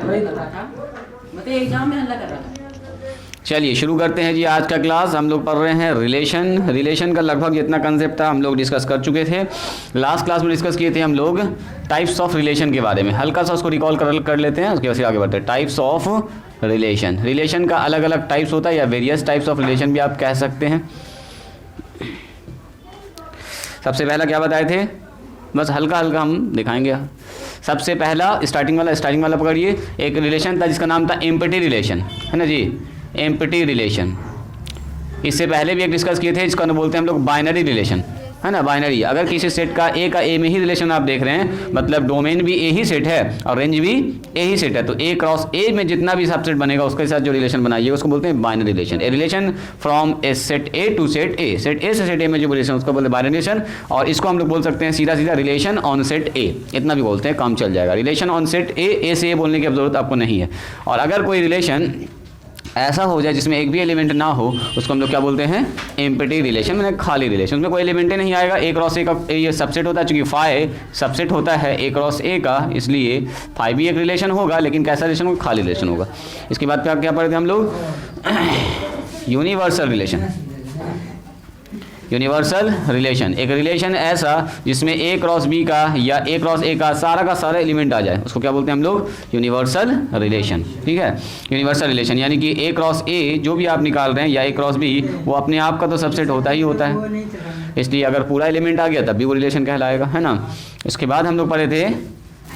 वही बता था, मतलब एग्जाम में हल्ला कर रहा था। चलिए शुरू करते हैं जी आज का क्लास। हम लोग पढ़ रहे हैं रिलेशन। रिलेशन का लगभग जितना कंसेप्ट था हम लोग डिस्कस कर चुके थे। लास्ट क्लास में डिस्कस किए थे हम लोग टाइप्स ऑफ रिलेशन के बारे में। हल्का सा उसको रिकॉल कर लेते हैं, उसके बाद फिर आगे बढ़ते हैं। Types of relation. रिलेशन का अलग अलग टाइप्स होता है या वेरियस टाइप्स ऑफ रिलेशन भी आप कह सकते हैं। सबसे पहला क्या बताए थे, बस हल्का हल्का हम दिखाएंगे। सबसे पहला स्टार्टिंग वाला पकड़िए। एक रिलेशन था जिसका नाम था एम्प्टी रिलेशन, है ना जी, एम्प्टी रिलेशन। इससे पहले भी एक डिस्कस किए थे, इसका बोलते हैं हम लोग बाइनरी रिलेशन, है ना। बाइनरी, अगर किसी सेट का ए में ही रिलेशन आप देख रहे हैं, मतलब डोमेन भी ए ही सेट है और रेंज भी ए ही सेट है, तो ए क्रॉस ए में जितना भी सबसेट बनेगा उसके साथ जो रिलेशन बनाइए उसको बोलते हैं binary relation. A relation from a set A to set A, set A से सेट ए में जो रिलेशन उसको बोलते हैं बाइनरी रिलेशन। और इसको हम लोग बोल सकते हैं सीधा सीधा रिलेशन ऑन सेट ए, इतना भी बोलते हैं, काम चल जाएगा। रिलेशन ऑन सेट ए से ए बोलने की अब जरूरत आपको नहीं है। और अगर कोई रिलेशन ऐसा हो जाए जिसमें एक भी एलिमेंट ना हो, उसको हम लोग क्या बोलते हैं, एम्प्टी रिलेशन, मतलब खाली रिलेशन। उसमें कोई एलिमेंट ही नहीं आएगा। ए क्रॉस ए का ये सबसेट होता है, चूंकि फाई सबसेट होता है ए क्रॉस ए का, इसलिए फाई भी एक रिलेशन होगा, लेकिन कैसा रिलेशन होगा, खाली रिलेशन होगा। इसके बाद क्या पढ़े थे हम लोग, यूनिवर्सल रिलेशन। यूनिवर्सल रिलेशन, एक रिलेशन ऐसा जिसमें ए क्रॉस बी का या ए क्रॉस ए का सारा एलिमेंट आ जाए, उसको क्या बोलते हैं हम लोग, यूनिवर्सल रिलेशन। ठीक है, यूनिवर्सल रिलेशन यानी कि ए क्रॉस ए जो भी आप निकाल रहे हैं या ए क्रॉस बी, वो अपने आप का तो सबसेट होता ही होता है, इसलिए अगर पूरा एलिमेंट आ गया तब भी वो रिलेशन कहलाएगा, है ना। इसके बाद हम लोग पढ़े थे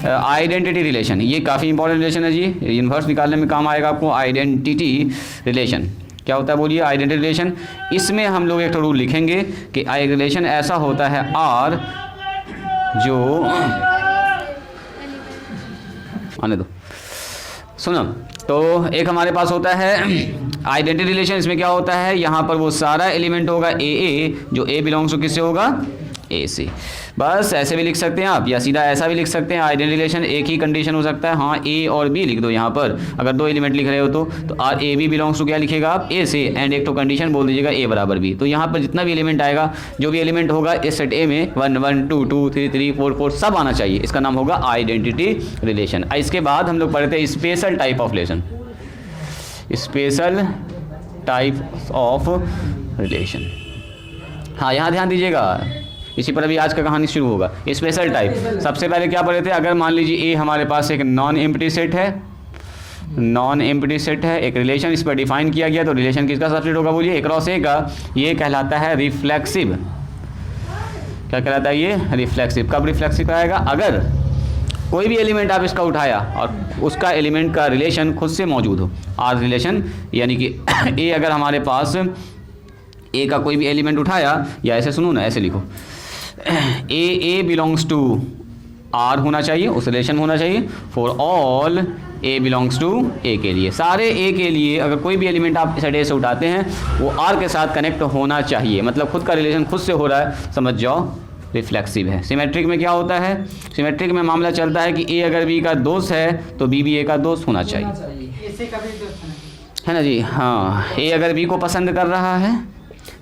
आइडेंटिटी रिलेशन। ये काफ़ी इंपॉर्टेंट रिलेशन है जी, इन्वर्स निकालने में काम आएगा आपको। आइडेंटिटी रिलेशन क्या होता है बोलिए, आइडेंटिटी रिलेशन। इसमें हम लोग एक रूल लिखेंगे कि एक रिलेशन ऐसा होता है आर जो, आने दो, सुनो, तो एक हमारे पास होता है आइडेंटिटी रिलेशन। इसमें क्या होता है, यहाँ पर वो सारा एलिमेंट होगा ए जो ए बिलोंग्स टू किससे होगा, ए से। बस ऐसे भी लिख सकते हैं आप, या सीधा ऐसा भी लिख सकते हैं। आइडेंटिटी रिलेशन एक ही कंडीशन हो सकता है, हाँ ए और बी लिख दो यहाँ पर, अगर दो एलिमेंट लिख रहे हो तो R A B belongs to क्या लिखेगा आप, ए से, एंड एक तो कंडीशन बोल दीजिएगा ए बराबर बी। तो यहाँ पर जितना भी एलिमेंट आएगा, जो भी एलिमेंट होगा इस सेट ए में 1 1 2 2 3 3 4 4 सब आना चाहिए, इसका नाम होगा आइडेंटिटी रिलेशन। इसके बाद हम लोग पढ़ते हैं special type of relation. Special type of relation, हाँ यहाँ ध्यान दीजिएगा, इसी पर अभी आज का कहानी शुरू होगा। स्पेशल टाइप, सबसे पहले क्या पढ़े थे, अगर मान लीजिए ए हमारे पास एक नॉन एम्प्टी सेट है, नॉन एम्प्टी सेट है, एक रिलेशन इस पर डिफाइन किया गया, तो रिलेशन किसका सबसेट होगा बोलिए, ए क्रॉस ए का। ये कहलाता है रिफ्लेक्सिव। क्या कहलाता है ये, रिफ्लेक्सिव। कब रिफ्लेक्सिव आएगा, अगर कोई भी एलिमेंट आप इसका उठाया और उसका एलिमेंट का रिलेशन खुद से मौजूद हो, आर रिलेशन, यानी कि ए अगर हमारे पास ए का कोई भी एलिमेंट उठाया, या ऐसे सुनो ना, ऐसे लिखो, ए बिलोंग्स टू आर होना चाहिए, उस रिलेशन होना चाहिए for all A belongs to A के लिए, सारे ए के लिए अगर कोई भी एलिमेंट आप सेट ए से उठाते हैं वो आर के साथ कनेक्ट होना चाहिए, मतलब खुद का रिलेशन खुद से हो रहा है, समझ जाओ रिफ्लेक्सिव है। सिमेट्रिक में क्या होता है, सिमेट्रिक में मामला चलता है कि ए अगर बी का दोस्त है तो बी भी ए का दोस्त होना चाहिए, है ना जी। हाँ, ए अगर बी को पसंद कर रहा है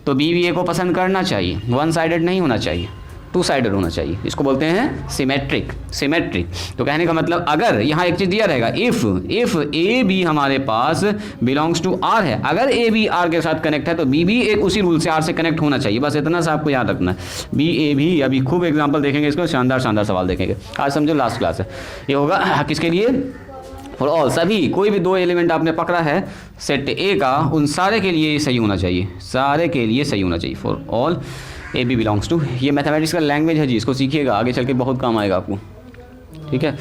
तो बी भी ए को पसंद करना चाहिए, वन साइडेड नहीं होना चाहिए, टू साइडेड होना चाहिए, इसको बोलते हैं सिमेट्रिक। सिमेट्रिक तो कहने का मतलब, अगर यहाँ एक चीज़ दिया रहेगा, इफ़ ए बी हमारे पास बिलोंग्स टू आर है, अगर ए बी आर के साथ कनेक्ट है तो बी भी एक उसी रूल से आर से कनेक्ट होना चाहिए, बस इतना सा आपको याद रखना है। बी ए भी, अभी खूब एग्जाम्पल देखेंगे इसको, शानदार सवाल देखेंगे आज, समझो लास्ट क्लास है। ये होगा किसके लिए, फॉर ऑल, सभी कोई भी दो एलिमेंट आपने पकड़ा है सेट ए का, उन सारे के लिए सही होना चाहिए, सारे के लिए सही होना चाहिए, for all A B belongs to. ये मैथमेटिक्स का लैंग्वेज है जी, इसको सीखिएगा, आगे चल के बहुत काम आएगा आपको, ठीक है।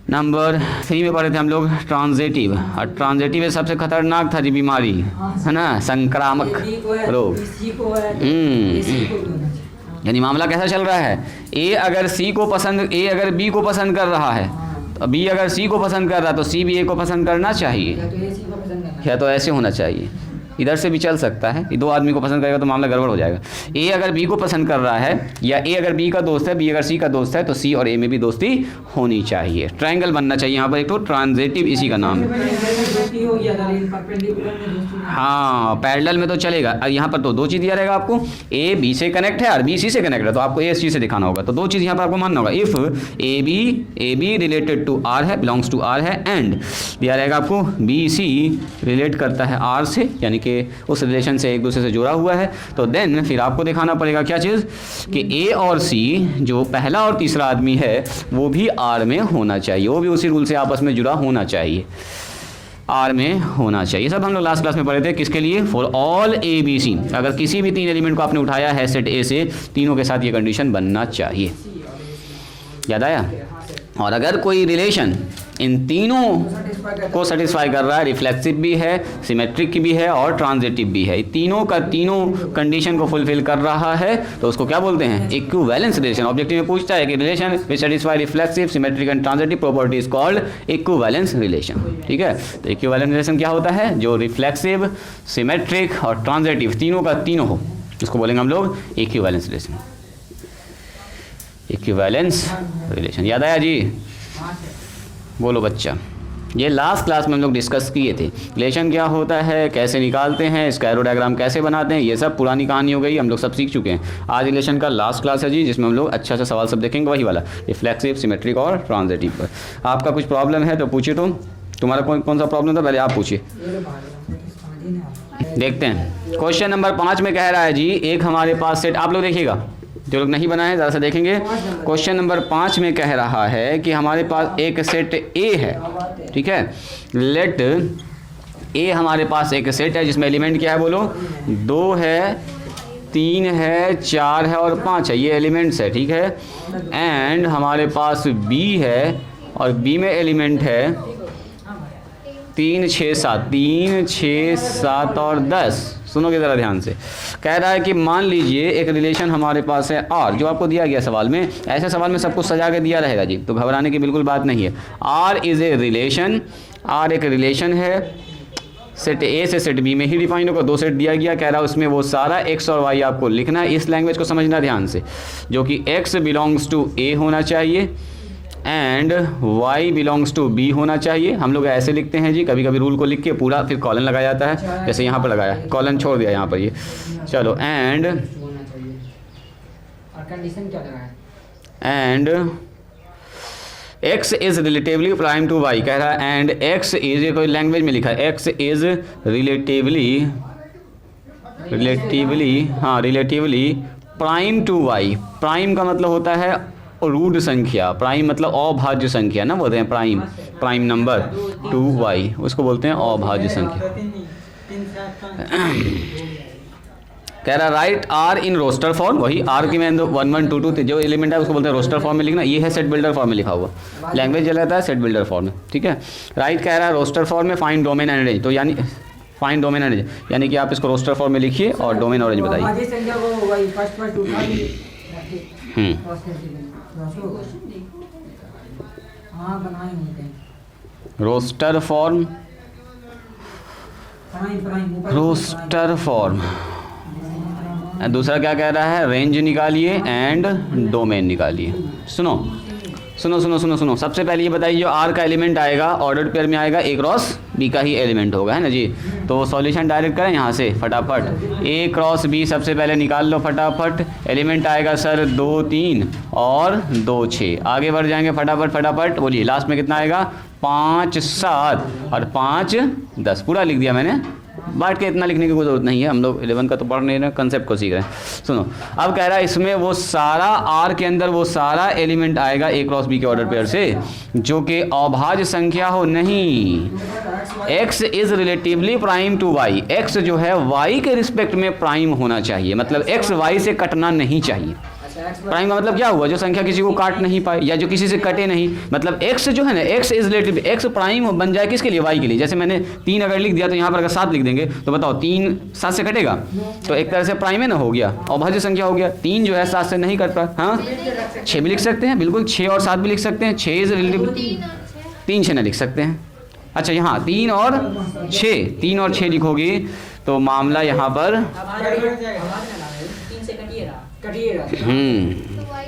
नंबर 3 में पढ़े थे हम लोग ट्रांजिटिव, और ट्रांजिटिव सबसे खतरनाक था जी बीमारी, है ना, संक्रामक रोग। यानी मामला कैसा चल रहा है, ए अगर बी को पसंद कर रहा है, बी अगर सी को पसंद कर रहा है तो सी भी ए को पसंद करना चाहिए, या तो ऐसे होना चाहिए, इधर से भी चल सकता है, ये दो आदमी को पसंद करेगा तो मामला गड़बड़ हो जाएगा। ए अगर बी को पसंद कर रहा है या ए अगर बी का दोस्त है, बी अगर सी का दोस्त है, तो सी और ए में भी दोस्ती होनी चाहिए। ट्रायंगल बनना चाहिए यहाँ पर एक तो ट्रांजिटिव, इसी का नाम है। हाँ पैरेलल में तो चलेगा, और यहाँ पर तो दो चीज़ दिया रहेगा आपको, ए बी से कनेक्ट है और बी सी से कनेक्ट है, तो आपको ए सी से दिखाना होगा। तो दो चीज़ यहाँ पर आपको मानना होगा। If A B related to R है, बिलोंग्स टू आर है, एंड दिया रहेगा आपको बी सी रिलेट करता है आर से, यानी कि उस रिलेशन से एक दूसरे से जुड़ा हुआ है, तो देन फिर आपको दिखाना पड़ेगा क्या चीज़ कि ए और सी जो पहला और तीसरा आदमी है वो भी आर में होना चाहिए, वो भी उसी रूल से आपस में जुड़ा होना चाहिए, आर में होना चाहिए। सब हम लोग लास्ट क्लास में पढ़े थे, किसके लिए? For all A B C, अगर किसी भी तीन एलिमेंट को आपने उठाया है सेट ए से, तीनों के साथ ये कंडीशन बनना चाहिए। याद आया? और अगर कोई रिलेशन इन तीनों को सेटिस्फाई कर रहा है, रिफ्लेक्सिव भी है, सिमेट्रिक भी है और ट्रांजिटिव भी है, तीनों का तीनों कंडीशन को फुलफिल कर रहा है, तो उसको क्या बोलते हैं? Equivalence relation. ऑब्जेक्टिव में पूछता है कि relation which satisfy reflexive, symmetric and transitive property is called equivalence relation. ठीक है, तो इक्विवेलेंस रिलेशन क्या होता है? जो रिफ्लेक्सिव, सिमेट्रिक और ट्रांजिटिव तीनों का तीनों हो, इसको बोलेंगे हम लोग इक्विवेलेंस रिलेशन। इक्विवेलेंस रिलेशन याद आया जी? बोलो बच्चा। ये लास्ट क्लास में हम लोग डिस्कस किए थे, रिलेशन क्या होता है, कैसे निकालते हैं, स्क्वायर डायग्राम कैसे बनाते हैं, ये सब पुरानी कहानी हो गई, हम लोग सब सीख चुके हैं। आज रिलेशन का लास्ट क्लास है जी, जिसमें हम लोग अच्छा सा सवाल सब देखेंगे, वही वाला रिफ्लेक्सिव, सिमेट्रिक और ट्रांजिटिव पर। आपका कुछ प्रॉब्लम है तो पूछिए। तुम्हारा कौन सा प्रॉब्लम था, पहले आप पूछिए। देखते हैं क्वेश्चन नंबर 5 में कह रहा है जी, एक हमारे पास सेट, आप लोग देखिएगा, जो लोग नहीं बनाए ज़रा सा देखेंगे। क्वेश्चन नंबर 5 में कह रहा है कि हमारे पास एक सेट ए है, ठीक है, लेट ए हमारे पास एक सेट है जिसमें एलिमेंट क्या है बोलो? 2 है, 3 है, 4 है और 5 है, ये एलिमेंट्स है, ठीक है। एंड हमारे पास बी है और बी में एलिमेंट है 3, 6, 7, 3, 6, 7 और 10। सुनोगे ज़रा ध्यान से। कह रहा है कि मान लीजिए एक रिलेशन हमारे पास है आर, जो आपको दिया गया सवाल में, ऐसे सवाल में सब कुछ सजा के दिया रहेगा जी, तो घबराने की बिल्कुल बात नहीं है। R is a relation, R एक रिलेशन है, सेट ए से सेट बी में ही डिफाइन होगा, 2 सेट दिया गया, कह रहा है उसमें वो सारा एक्स और वाई आपको लिखना है। इस लैंग्वेज को समझना ध्यान से, जो कि एक्स बिलोंग्स टू ए होना चाहिए and y belongs to b होना चाहिए। हम लोग ऐसे लिखते हैं जी, कभी कभी रूल को लिख के पूरा फिर कॉलन लगाया जाता है, जैसे यहाँ पर लगाया, कॉलन छोड़ दिया यहाँ पर ये, चलो। And x is relatively prime to y, कह रहा है एंड x इज, ये कोई लैंग्वेज में लिखा है, x is relatively prime to y। Prime का मतलब होता है रूट संख्या, प्राइम मतलब अभाज्य संख्या ना, बोलते हैं प्राइम नंबर टू y, उसको बोलते हैं अभाज्य संख्या। कह रहा right R in roster form, वही आर की में 1 1 2 2 जो एलिमेंट है उसको बोलते हैं रोस्टर फॉर्म में लिखना। ये है सेट बिल्डर फॉर्म में लिखा हुआ, लैंग्वेज चला जाता है सेट बिल्डर फॉर्म में, ठीक है। राइट कह रहा है रोस्टर फॉर्म में फाइंड डोमेन एंड रेंज, तो यानी फाइंड डोमेन एंड रेंज, यानी कि आप इसको रोस्टर फॉर्म में लिखिए और डोमेन और रेंज बताइए। Roster form, roster form. दूसरा क्या कह रहा है? रेंज निकालिए एंड डोमेन निकालिए। सुनो सुनो सुनो सुनो सुनो, सबसे पहले ये बताइए, जो आर का एलिमेंट आएगा ऑर्डर्ड पेयर में आएगा, ए क्रॉस बी का ही एलिमेंट होगा, है ना जी। तो सॉल्यूशन डायरेक्ट करें यहाँ से फटाफट, ए क्रॉस बी सबसे पहले निकाल लो फटाफट। एलिमेंट आएगा सर 2 3 और 2 6, आगे बढ़ जाएंगे फटाफट फटाफट, बोलिए लास्ट में कितना आएगा? 5 7 और 5 10, पूरा लिख दिया मैंने, बांट के इतना लिखने की कोई ज़रूरत नहीं है, हम लोग 11 का तो पढ़ नहीं रहे, कंसेप्ट को सीख रहे हैं। सुनो, अब कह रहा है इसमें वो सारा आर के अंदर वो सारा एलिमेंट आएगा ए क्रॉस बी के ऑर्डर पेयर से जो कि अभाज्य संख्या हो। नहीं, x is relatively prime to y, x जो है y के रिस्पेक्ट में प्राइम होना चाहिए, मतलब x y से कटना नहीं चाहिए। प्राइम का मतलब क्या हुआ? जो संख्या किसी को काट नहीं पाए या जो किसी से कटे नहीं, मतलब x जो है ना, x is relative, x prime बन जाए किसके लिए? y के लिए। जैसे मैंने 3 अगर लिख दिया तो यहाँ पर अगर 7 लिख देंगे तो बताओ 3 7 से कटेगा? तो एक तरह से प्राइम है ना, हो गया, अभाज्य संख्या हो गया। 3 जो है 7 से नहीं कट पाया, हाँ 6 भी लिख सकते हैं, बिल्कुल 6 और 7 भी लिख सकते हैं। 6 इज रिलेटिव, 3 6 ना लिख सकते हैं। अच्छा यहाँ 3 और 6 लिखोगे तो मामला यहाँ पर तीन से कटिएगा।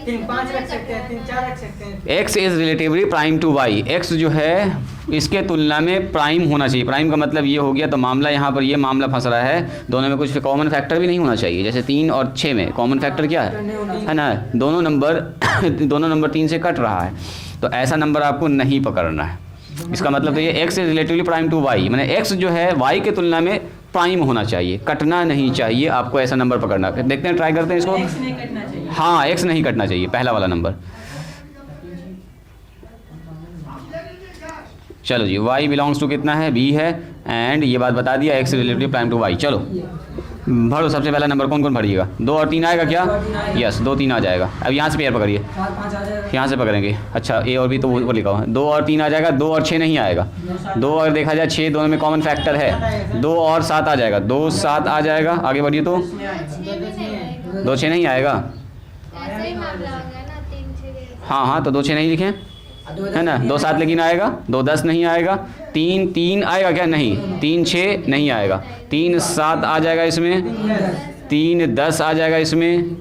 तीन 5 रख सकते हैं, 3 4 रख सकते हैं। x is relatively prime to y, x जो है इसके तुलना में प्राइम होना चाहिए। प्राइम का मतलब ये हो गया, तो मामला यहाँ पर ये मामला फंस रहा है, दोनों में कुछ कॉमन फैक्टर भी नहीं होना चाहिए। जैसे 3 और 6 में कॉमन फैक्टर क्या है ना, दोनों नंबर 3 से कट रहा है, तो ऐसा नंबर आपको नहीं पकड़ना है। इसका मतलब तो ये x is relatively prime to y, मैंने x जो है y के तुलना में प्राइम होना चाहिए, कटना नहीं चाहिए, आपको ऐसा नंबर पकड़ना। देखते हैं, ट्राई करते हैं इसको। X नहीं कटना चाहिए। हाँ, x नहीं कटना चाहिए, पहला वाला नंबर। चलो जी, y बिलोंग्स टू कितना है, b है, एंड ये बात बता दिया x relative prime to y। चलो भरो, सबसे पहला नंबर कौन कौन भरिएगा? 2 और 3 आएगा क्या? यस, 2 3 आ जाएगा। अब यहाँ से पेयर पकड़िए, 4 5 आ जाएगा। यहाँ से पकड़ेंगे। अच्छा, a और b तो वो लिखा हुआ है। 2 और 3 आ जाएगा, 2 और 6 नहीं आएगा। 2 और देखा जाए 6, दोनों में कॉमन फैक्टर है, 2 और 7 आ जाएगा, 2 7 आ जाएगा। आगे बढ़िए, तो 2 6 नहीं आएगा। ऐसे ही मामला हो गया ना, 3 6। हाँ हाँ, तो 2 6 नहीं लिखे है ना, 2 7 लेकिन आएगा, 2 10 नहीं आएगा, 3 3 आएगा क्या? नहीं, 3 6 नहीं आएगा, 3 7 आ जाएगा इसमें, 3 10 आ जाएगा इसमें,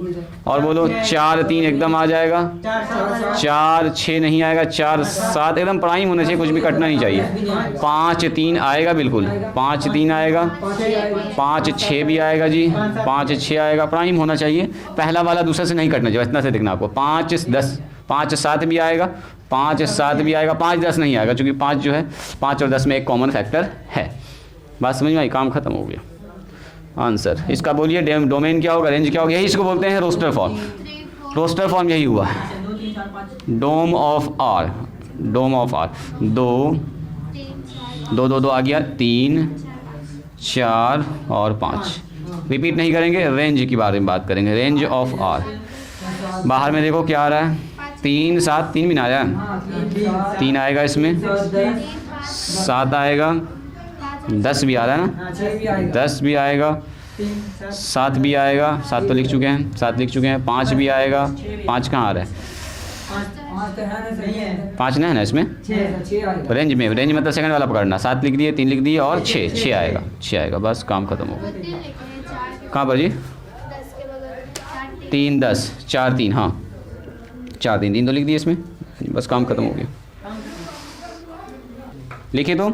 और बोलो 4 3 एकदम आ जाएगा, 4 6 नहीं आएगा, 4 7 एकदम प्राइम होना चाहिए, कुछ भी कटना नहीं चाहिए। 5 3 आएगा, बिल्कुल 5 3 आएगा, 5 6 भी आएगा जी, 5 6 आएगा, प्राइम होना चाहिए। पहला वाला दूसरे से नहीं कटना चाहिए, इतना से देखना आपको। 5 10 5 7 भी आएगा, 5 7 भी आएगा, 5 10 नहीं आएगा, क्योंकि 5 जो है 5 और 10 में एक कॉमन फैक्टर है। बात समझ में आई? काम खत्म हो गया। आंसर इसका बोलिए, डोमेन क्या होगा, रेंज क्या होगा? यही इसको बोलते हैं रोस्टर फॉर्म। रोस्टर फॉर्म यही हुआ, 2 3 4 5। Dom of R, dom of R. 2 2 2 2 आ गया, 3 4 और 5। रिपीट नहीं करेंगे, रेंज के बारे में बात करेंगे, रेंज ऑफ आर। बाहर में देखो क्या आ रहा है, 3 7 3 भी ना आया, 3 आएगा इसमें, 7 आएगा, 10 भी आ रहा है ना, 10 भी आएगा, 7 भी आएगा, 7 तो लिख चुके हैं, 7 लिख चुके हैं, 5 भी आएगा, 5 कहाँ आ रहा है? 5 नहीं है ना इसमें, 6 रेंज में, रेंज मतलब सेकंड वाला पकड़ना। 7 लिख दिए, 3 लिख दिए, और 6 आएगा, 6 आएगा, बस काम खत्म हो गया। कहाँ पर जी? 3 10 4 3, हाँ 4 3 3 तो लिख दिए इसमें, बस काम खत्म हो गया। लिखिए तो,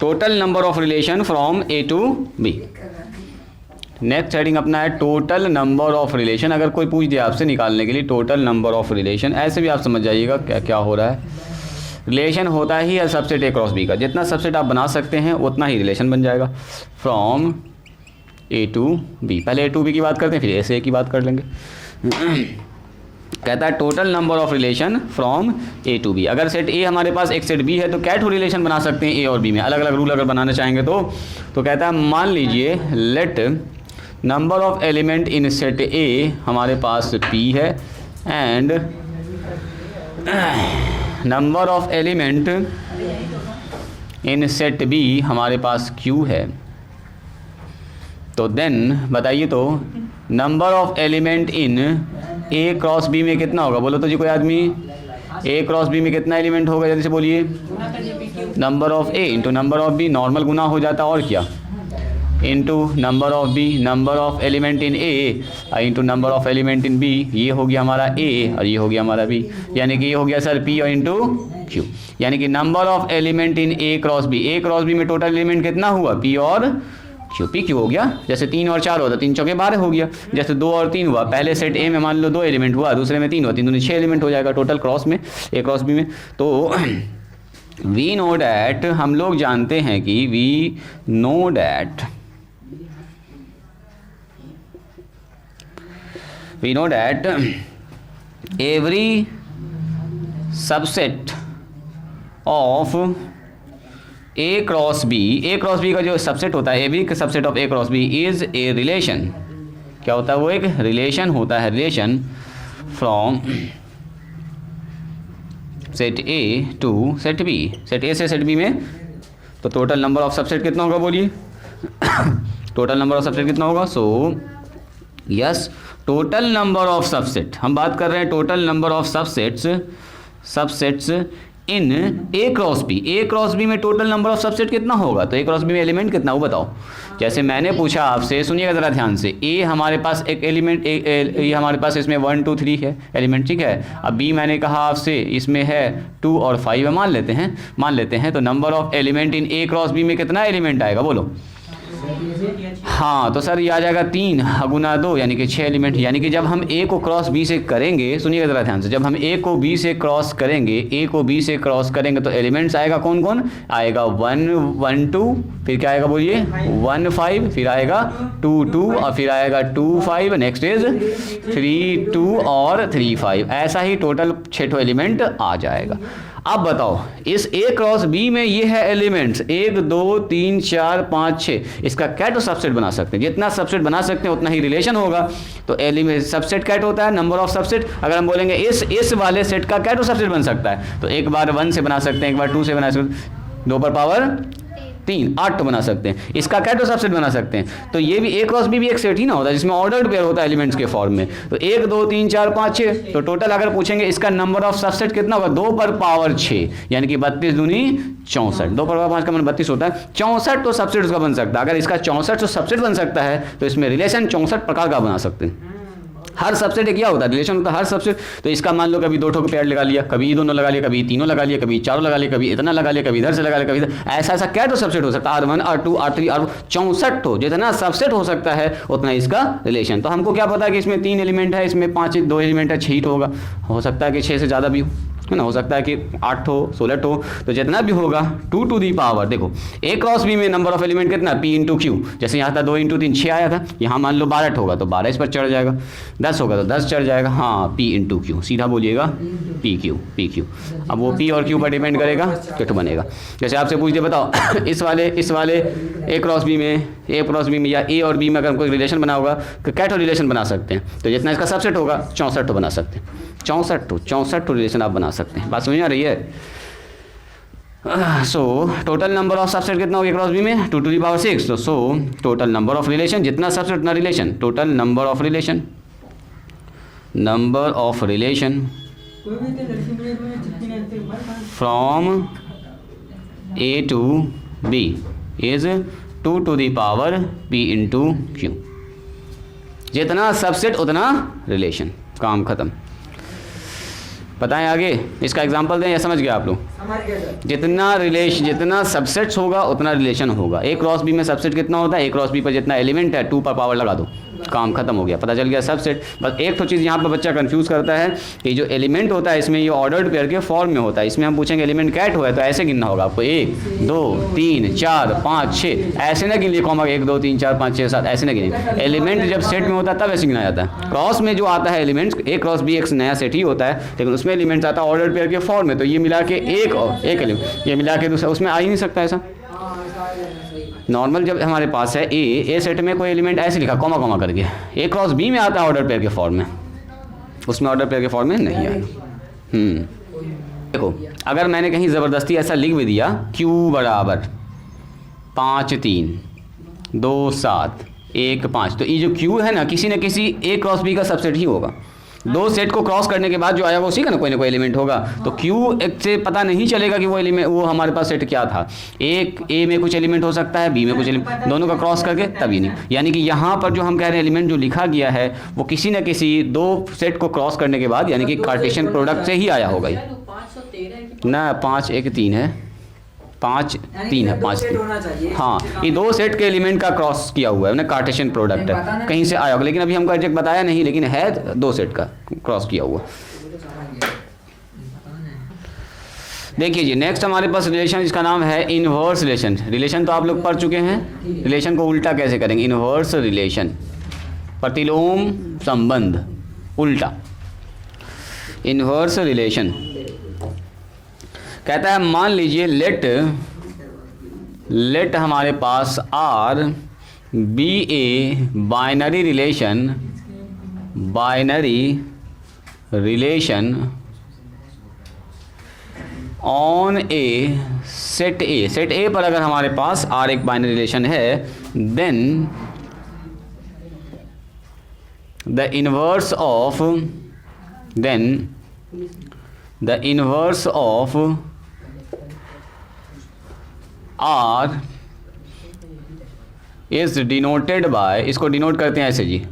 total number of relation from A to B. Next heading अपना है टोटल नंबर ऑफ रिलेशन। अगर कोई पूछ दिया आपसे निकालने के लिए टोटल नंबर ऑफ रिलेशन, ऐसे भी आप समझ जाइएगा क्या क्या हो रहा है। रिलेशन होता ही है सबसेट ए क्रॉस बी का, जितना सबसेट आप बना सकते हैं उतना ही रिलेशन बन जाएगा। फ्रॉम ए टू बी, पहले ए टू बी की बात करते हैं, फिर ए से ए की बात कर लेंगे। कहता है total number of relation from A to B. अगर सेट ए हमारे पास एक सेट बी है तो क्या टू रिलेशन बना सकते हैं ए और बी में, अलग अलग रूल अगर बनाना चाहेंगे तो कहता है मान लीजिए let number of element in set A हमारे पास पी है and number of element in set B हमारे पास क्यू है। तो देन बताइए तो number of element in A cross B में कितना होगा? बोलो तो जी कोई आदमी, ए क्रॉस बी में कितना एलिमेंट होगा? जल्दी से बोलिए। Number of A into number of B, normal गुना हो जाता और क्या, into number of B, number of element in A into number of element in B. ये हो गया हमारा ए और ये हो गया हमारा बी, यानी कि ये हो गया सर पी और इंटू क्यू। यानी कि number of element in A cross B, A cross B में टोटल एलिमेंट कितना हुआ? पी और क्यू। पी क्यू हो गया, जैसे 3 और 4 होता, 3 चौके 12 हो गया। जैसे 2 और 3 हुआ, पहले सेट ए में मान लो 2 एलिमेंट हुआ, दूसरे में 3 हुआ, 3 दूनी 6 एलिमेंट हो जाएगा टोटल क्रॉस में, ए क्रॉस बी में। तो वी नो डैट, हम लोग जानते हैं कि we know that every subset of A cross B का जो सबसेट होता है, every subset of A cross B is a relation. क्या होता है? वो एक रिलेशन होता है, relation from set A to set B, set A से सेट बी में। तो टोटल नंबर ऑफ सबसेट कितना होगा बोलिए? टोटल नंबर ऑफ सबसेट कितना होगा? So yes, total number of subset, हम बात कर रहे हैं total number of subsets in A cross B, A cross B में टोटल नंबर ऑफ सबसेट कितना होगा? तो ए क्रॉस बी में एलिमेंट कितना वो बताओ। जैसे मैंने पूछा आपसे, सुनिएगा ज़रा ध्यान से, ए हमारे पास एक एलिमेंट, ये हमारे पास इसमें 1 2 3 है एलिमेंट, ठीक है। अब बी मैंने कहा आपसे इसमें है 2 और 5 है, मान लेते हैं। तो number of element in A cross B में कितना एलिमेंट आएगा बोलो? हाँ, तो सर ये आ जाएगा 3 गुना 2 यानी कि 6 एलिमेंट। यानी कि जब हम ए को क्रॉस बी से करेंगे, सुनिएगा ज़रा ध्यान से, जब हम ए को बी से क्रॉस करेंगे, तो एलिमेंट्स आएगा कौन कौन? आएगा 1 1 2, फिर क्या आएगा बोलिए? 1 5, फिर आएगा 2 2, और फिर आएगा 2 5, नेक्स्ट इज 3 2 और 3 5। ऐसा ही टोटल 6 एलिमेंट आ जाएगा। अब बताओ इस ए क्रॉस बी में ये है एलिमेंट्स 1 2 3 4 5 6, इसका कैट और सबसेट बना सकते हैं। जितना सबसेट बना सकते हैं उतना ही रिलेशन होगा। तो एलिमेंट सबसेट कैट होता है नंबर ऑफ सबसेट। अगर हम बोलेंगे इस वाले सेट का कैट और सबसेट बन सकता है, तो एक बार 1 से बना सकते हैं, एक बार 2 से बना सकते हैं, 2 पर पावर 3 8 तो बना सकते हैं। इसका कैट और सबसेट बना सकते हैं। तो ये भी ए क्रॉस बी भी एक सेट ही ना होता है जिसमें ऑर्डर्ड पेयर होता है एलिमेंट्स के फॉर्म में। तो 1 2 3 4 5 6, तो टोटल अगर पूछेंगे इसका नंबर ऑफ सबसेट कितना होगा? 2 पर पावर 6 यानी कि 32 दूनी 64। 2 पर पावर 5 का मतलब 32 होता है। 64 तो सबसेट उसका बन सकता है। अगर इसका 64 तो सबसेट बन सकता है, तो इसमें रिलेशन 64 प्रकार का बना सकते हैं। हर सबसेट क्या होता है? रिलेशन होता है हर सबसेट। तो इसका मान लो कभी 2 ठो पेयर लगा लिया, कभी ये दोनों लगा लिया, कभी तीनों लगा लिया, कभी चारों लगा लिया, कभी इतना लगा लिया, कभी इधर से लगा लिया, कभी इधर। ऐसा क्या तो सबसेट हो सकता है? R1 R2 R3 R4, 64 ठो। जितना सबसेट हो सकता है उतना इसका रिलेशन। तो हमको क्या पता है कि इसमें 3 एलिमेंट है, इसमें 5 2 एलिमेंट है, 6 होगा। हो सकता है कि 6 से ज़्यादा भी है ना, हो सकता है कि 8 हो 16 हो। तो जितना भी होगा 2 टू दी पावर, देखो ए क्रॉस बी में नंबर ऑफ एलिमेंट कितना? P into Q. जैसे यहाँ था 2 इंटू 3 6 आया था, यहाँ मान लो 12 होगा तो 12 इस पर चढ़ जाएगा, 10 होगा तो 10 चढ़ जाएगा। हाँ, P इंटू क्यू, सीधा बोलिएगा पी क्यू। अब वो P और Q पर डिपेंड करेगा किट बनेगा। जैसे आपसे पूछ दिया बताओ इस वाले ए क्रॉस बी में या ए और बी में अगर कोई रिलेशन बना होगा तो कैट और रिलेशन बना सकते हैं। तो जितना इसका सबसेट होगा 64 बना सकते हैं। 64 रिलेशन आप बना सकते हैं। बात समझ आ रही है? सो टोटल नंबर ऑफ सबसेट कितना होगा क्रॉस बी में? 2 टू दी पावर 6। तो so total number of relation, जितना सबसेट उतना relation. Total number of relation from A to B is 2 to the power P into Q. जितना subset उतना relation, काम खत्म। बताएं आगे, इसका एग्जांपल दें या समझ गए आप लोग? जितना सबसेट्स होगा उतना रिलेशन होगा। ए क्रॉस बी में सबसेट कितना होता है? ए क्रॉस बी पर जितना एलिमेंट है 2 पर पावर लगा दो, काम खत्म हो गया, पता चल गया सबसेट। बस एक तो चीज़ यहाँ पर बच्चा कंफ्यूज करता है कि जो एलिमेंट होता है इसमें ये ऑर्डर्ड पेयर के फॉर्म में होता है। इसमें हम पूछेंगे एलिमेंट कैट हुआ है तो ऐसे गिनना होगा आपको 1 2 3 4 5 6, ऐसे ना गिन लिए कॉमा 1 2 3 4 5 6 7, ऐसे ना गिने। एलिमेंट जब सेट में होता है तब ऐसे गिना जाता है। क्रॉस में जो आता है एलिमेंट्स, ए क्रॉस बी एक नया सेट ही होता है, लेकिन उसमें एलिमेंट्स आता है ऑर्डर्ड पेयर के फॉर्म में। तो ये मिला के एक एलिमेंट, ये मिला के दूसरा, उसमें आ ही नहीं सकता ऐसा। नॉर्मल जब हमारे पास है ए सेट में कोई एलिमेंट ऐसे लिखा कॉमा करके, ए क्रॉस बी में आता है ऑर्डर पेयर के फॉर्म में, उसमें ऑर्डर पेयर के फॉर्म में नहीं आएगा। देखो अगर मैंने कहीं ज़बरदस्ती ऐसा लिख भी दिया Q बराबर 5 3 2 7 1 5, तो ये जो Q है ना किसी न किसी ए क्रॉस बी का सबसेट ही होगा। दो सेट को क्रॉस करने के बाद जो आया वो उसी का ना कोई एलिमेंट होगा। तो Q से पता नहीं चलेगा कि वो एलिमेंट, वो हमारे पास सेट क्या था। एक ए में कुछ एलिमेंट हो सकता है, बी में कुछ एलिमेंट, दोनों का क्रॉस करके तभी नहीं। यानी कि यहाँ पर जो हम कह रहे हैं एलिमेंट जो लिखा गया है वो किसी न किसी दो सेट को क्रॉस करने के बाद यानी कि कार्टेशियन प्रोडक्ट से ही आया होगा। ना 5 1 3 है, 5 3 है, 5 3। हाँ, ये दो सेट के एलिमेंट का क्रॉस किया हुआ है, कार्टेशियन प्रोडक्ट है, कहीं से आया होगा, लेकिन अभी हमको एग्जैक्ट बताया नहीं, लेकिन है दो सेट का क्रॉस किया हुआ। देखिए जी, नेक्स्ट हमारे पास रिलेशन, इसका नाम है इनवर्स रिलेशन। रिलेशन तो आप लोग पढ़ चुके हैं, रिलेशन को उल्टा कैसे करेंगे। इनवर्स रिलेशन, प्रतिलोम संबंध, उल्टा। इनवर्स रिलेशन कहता है मान लीजिए लेट हमारे पास R be a binary relation on a set A. Set A पर अगर हमारे पास आर एक बाइनरी रिलेशन है, then the inverse of R is denoted by, इसको डिनोट करते हैं ऐसे जी,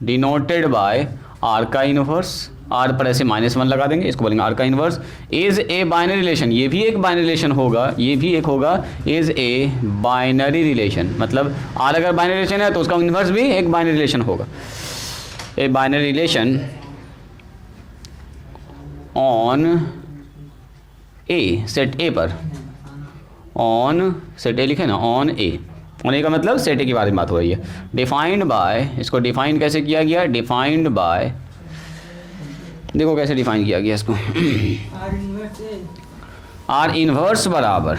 डिनोटेड बाय आर का इनवर्स, आर पर ऐसे -1 लगा देंगे, इसको बोलेंगे आर का इनवर्स, इज ए बाइनरी रिलेशन, ये भी एक बाइनरी रिलेशन होगा, ये भी एक होगा, इज ए बाइनरी रिलेशन, मतलब आर अगर बाइनरी रिलेशन है तो उसका इनवर्स भी एक बाइनरी रिलेशन होगा। ए binary relation on a, set A पर, ऑन सेट ए लिखे ना, ऑन ए, ऑन ए का मतलब सेट ए के बारे में बात हो रही है। डिफाइंड बाय, इसको डिफाइन कैसे किया गया, डिफाइंड बाय, देखो कैसे डिफाइन किया गया इसको, आर इनवर्स बराबर,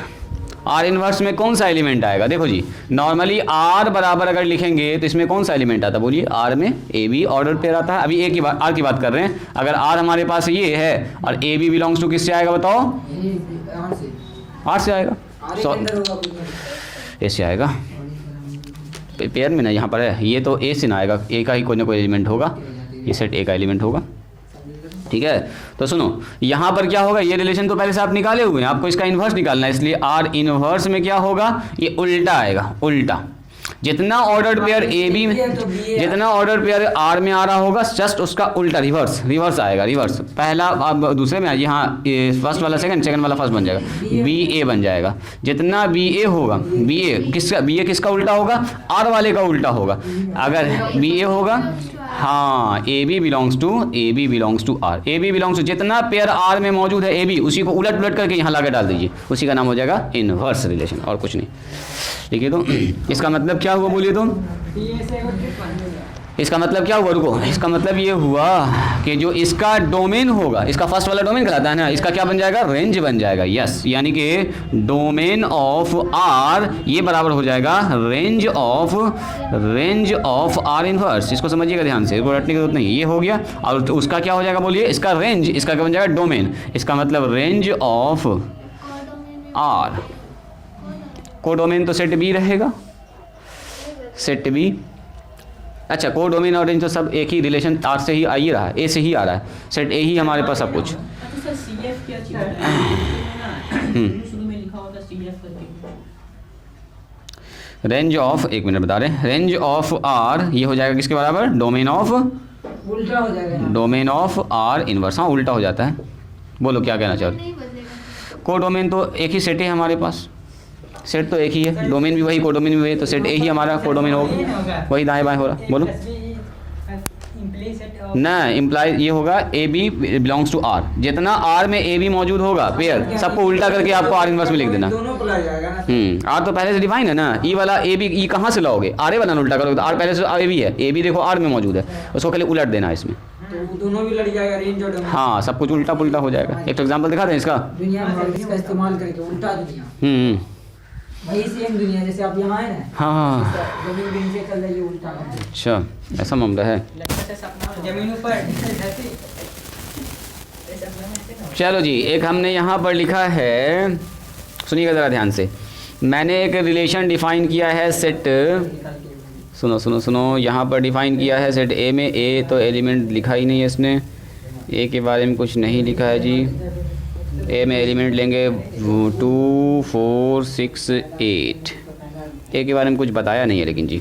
आर इनवर्स में कौन सा एलिमेंट आएगा, देखो जी नॉर्मली आर बराबर अगर लिखेंगे तो इसमें कौन सा एलिमेंट आता है, बोलिए, आर में ए बी ऑर्डर पेयर आता है। अभी ए की बात, आर की बात कर रहे हैं, अगर आर हमारे पास ये है और ए बी बिलोंग्स टू किससे आएगा बताओ, आर से आएगा, ए से आएगा, पेयर में ना यहाँ पर है, ये तो ए से ना आएगा, ए का ही कोई ना कोई एलिमेंट होगा, ये सेट ए का एलिमेंट होगा, ठीक है। तो सुनो यहाँ पर क्या होगा, ये रिलेशन तो पहले से आप निकाले हुए हैं, आपको इसका इन्वर्स निकालना है, इसलिए आर इनवर्स में क्या होगा, ये उल्टा आएगा, उल्टा, जितना ऑर्डर्ड पेयर ए बी में, जितना ऑर्डर्ड पेयर आर में आ रहा होगा जस्ट उसका उल्टा, रिवर्स, रिवर्स आएगा, रिवर्स, पहला अब दूसरे में यहाँ फर्स्ट वाला सेकंड, सेकंड वाला फर्स्ट बन जाएगा, बी ए बन जाएगा, जितना बी ए होगा, बी ए किसका उल्टा होगा, आर वाले का उल्टा होगा, अगर बी ए होगा, हाँ, A B belongs to R, A B belongs to, जितना पेयर आर में मौजूद है ए बी, उसी को उलट पुलट करके यहाँ लाकर डाल दीजिए, उसी का नाम हो जाएगा इनवर्स रिलेशन, और कुछ नहीं, ठीक है। तो इसका मतलब क्या हुआ बोलिए तुम, इसका मतलब क्या हुआ, रुको, इसका मतलब ये हुआ कि जो इसका डोमेन होगा, इसका फर्स्ट वाला डोमेन कहलाता है ना, इसका क्या बन जाएगा, रेंज बन जाएगा, यस, यानी कि डोमेन ऑफ आर ये बराबर हो जाएगा रेंज ऑफ आर इनवर्स, इसको समझिएगा ध्यान से, इसको रटने की जरूरत नहीं, ये हो गया, और उसका क्या हो जाएगा बोलिए, इसका रेंज, इसका क्या बन जाएगा, डोमेन, इसका मतलब रेंज ऑफ आर, कोडोमेन तो सेट बी रहेगा, सेट बी, अच्छा कोडोमेन और रेंज तो सब एक ही रिलेशन आर से ही आ ही रहा है, ए से ही आ रहा है, सेट ए ही हमारे पास सब कुछ। अच्छा सर सीएफ क्या चीज है, शुरू में लिखा होता सीएफ करके, रेंज ऑफ, एक मिनट बता रहे हैं, रेंज ऑफ आर ये हो जाएगा किसके बराबर, डोमेन ऑफ, उल्टा हो जाएगा, डोमेन ऑफ आर इनवर्स, हाँ उल्टा हो जाता है, बोलो क्या कहना चाहते, नहीं बदलेगा, कोडोमेन तो एक ही सेट है हमारे पास, सेट तो एक ही है, डोमेन भी वही, कोडोमेन भी वही, तो सेट ए ही हमारा कोडोमेन होगा, वही दाएं बाएं हो रहा, बोलो ना, इम्प्लाई ये होगा A B belongs to R, जितना आर में ए बी मौजूद होगा पेयर, सबको उल्टा करके आपको आर इनवर्स में लिख देना, दोनों को लग जाएगा ना, आर तो पहले से डिफाइन है ना, ई वाला ए बी, ई कहाँ से लाओगे, आर ए वाला उल्टा करोगे, तो आर पहले से ए बी है, ए बी देखो आर में मौजूद है, उसको खाली उलट देना है इसमें, तो दोनों भी लड़ जाएगा, रेंज और डोमेन, हाँ सब कुछ उल्टा पुल्टा हो जाएगा। एक तो एग्जाम्पल दिखा दें इसका, दुनिया में इसका इस्तेमाल करके उल्टा दुनिया, वही सेम दुनिया, जैसे आप यहाँ है ना, हाँ, जमीन भी नीचे चल रही है, उल्टा करके, अच्छा ऐसा मामला है, जमीन ऊपर, चलो जी। एक हमने यहाँ पर लिखा है, सुनिएगा ज़रा ध्यान से, मैंने एक रिलेशन डिफाइन किया है सेट, सुनो सुनो सुनो, यहाँ पर डिफाइन किया है सेट ए में, ए तो एलिमेंट लिखा ही नहीं है इसने, ए के बारे में कुछ नहीं लिखा है जी, ए में एलिमेंट लेंगे 2 4 6 8, ए के बारे में कुछ बताया नहीं है लेकिन जी,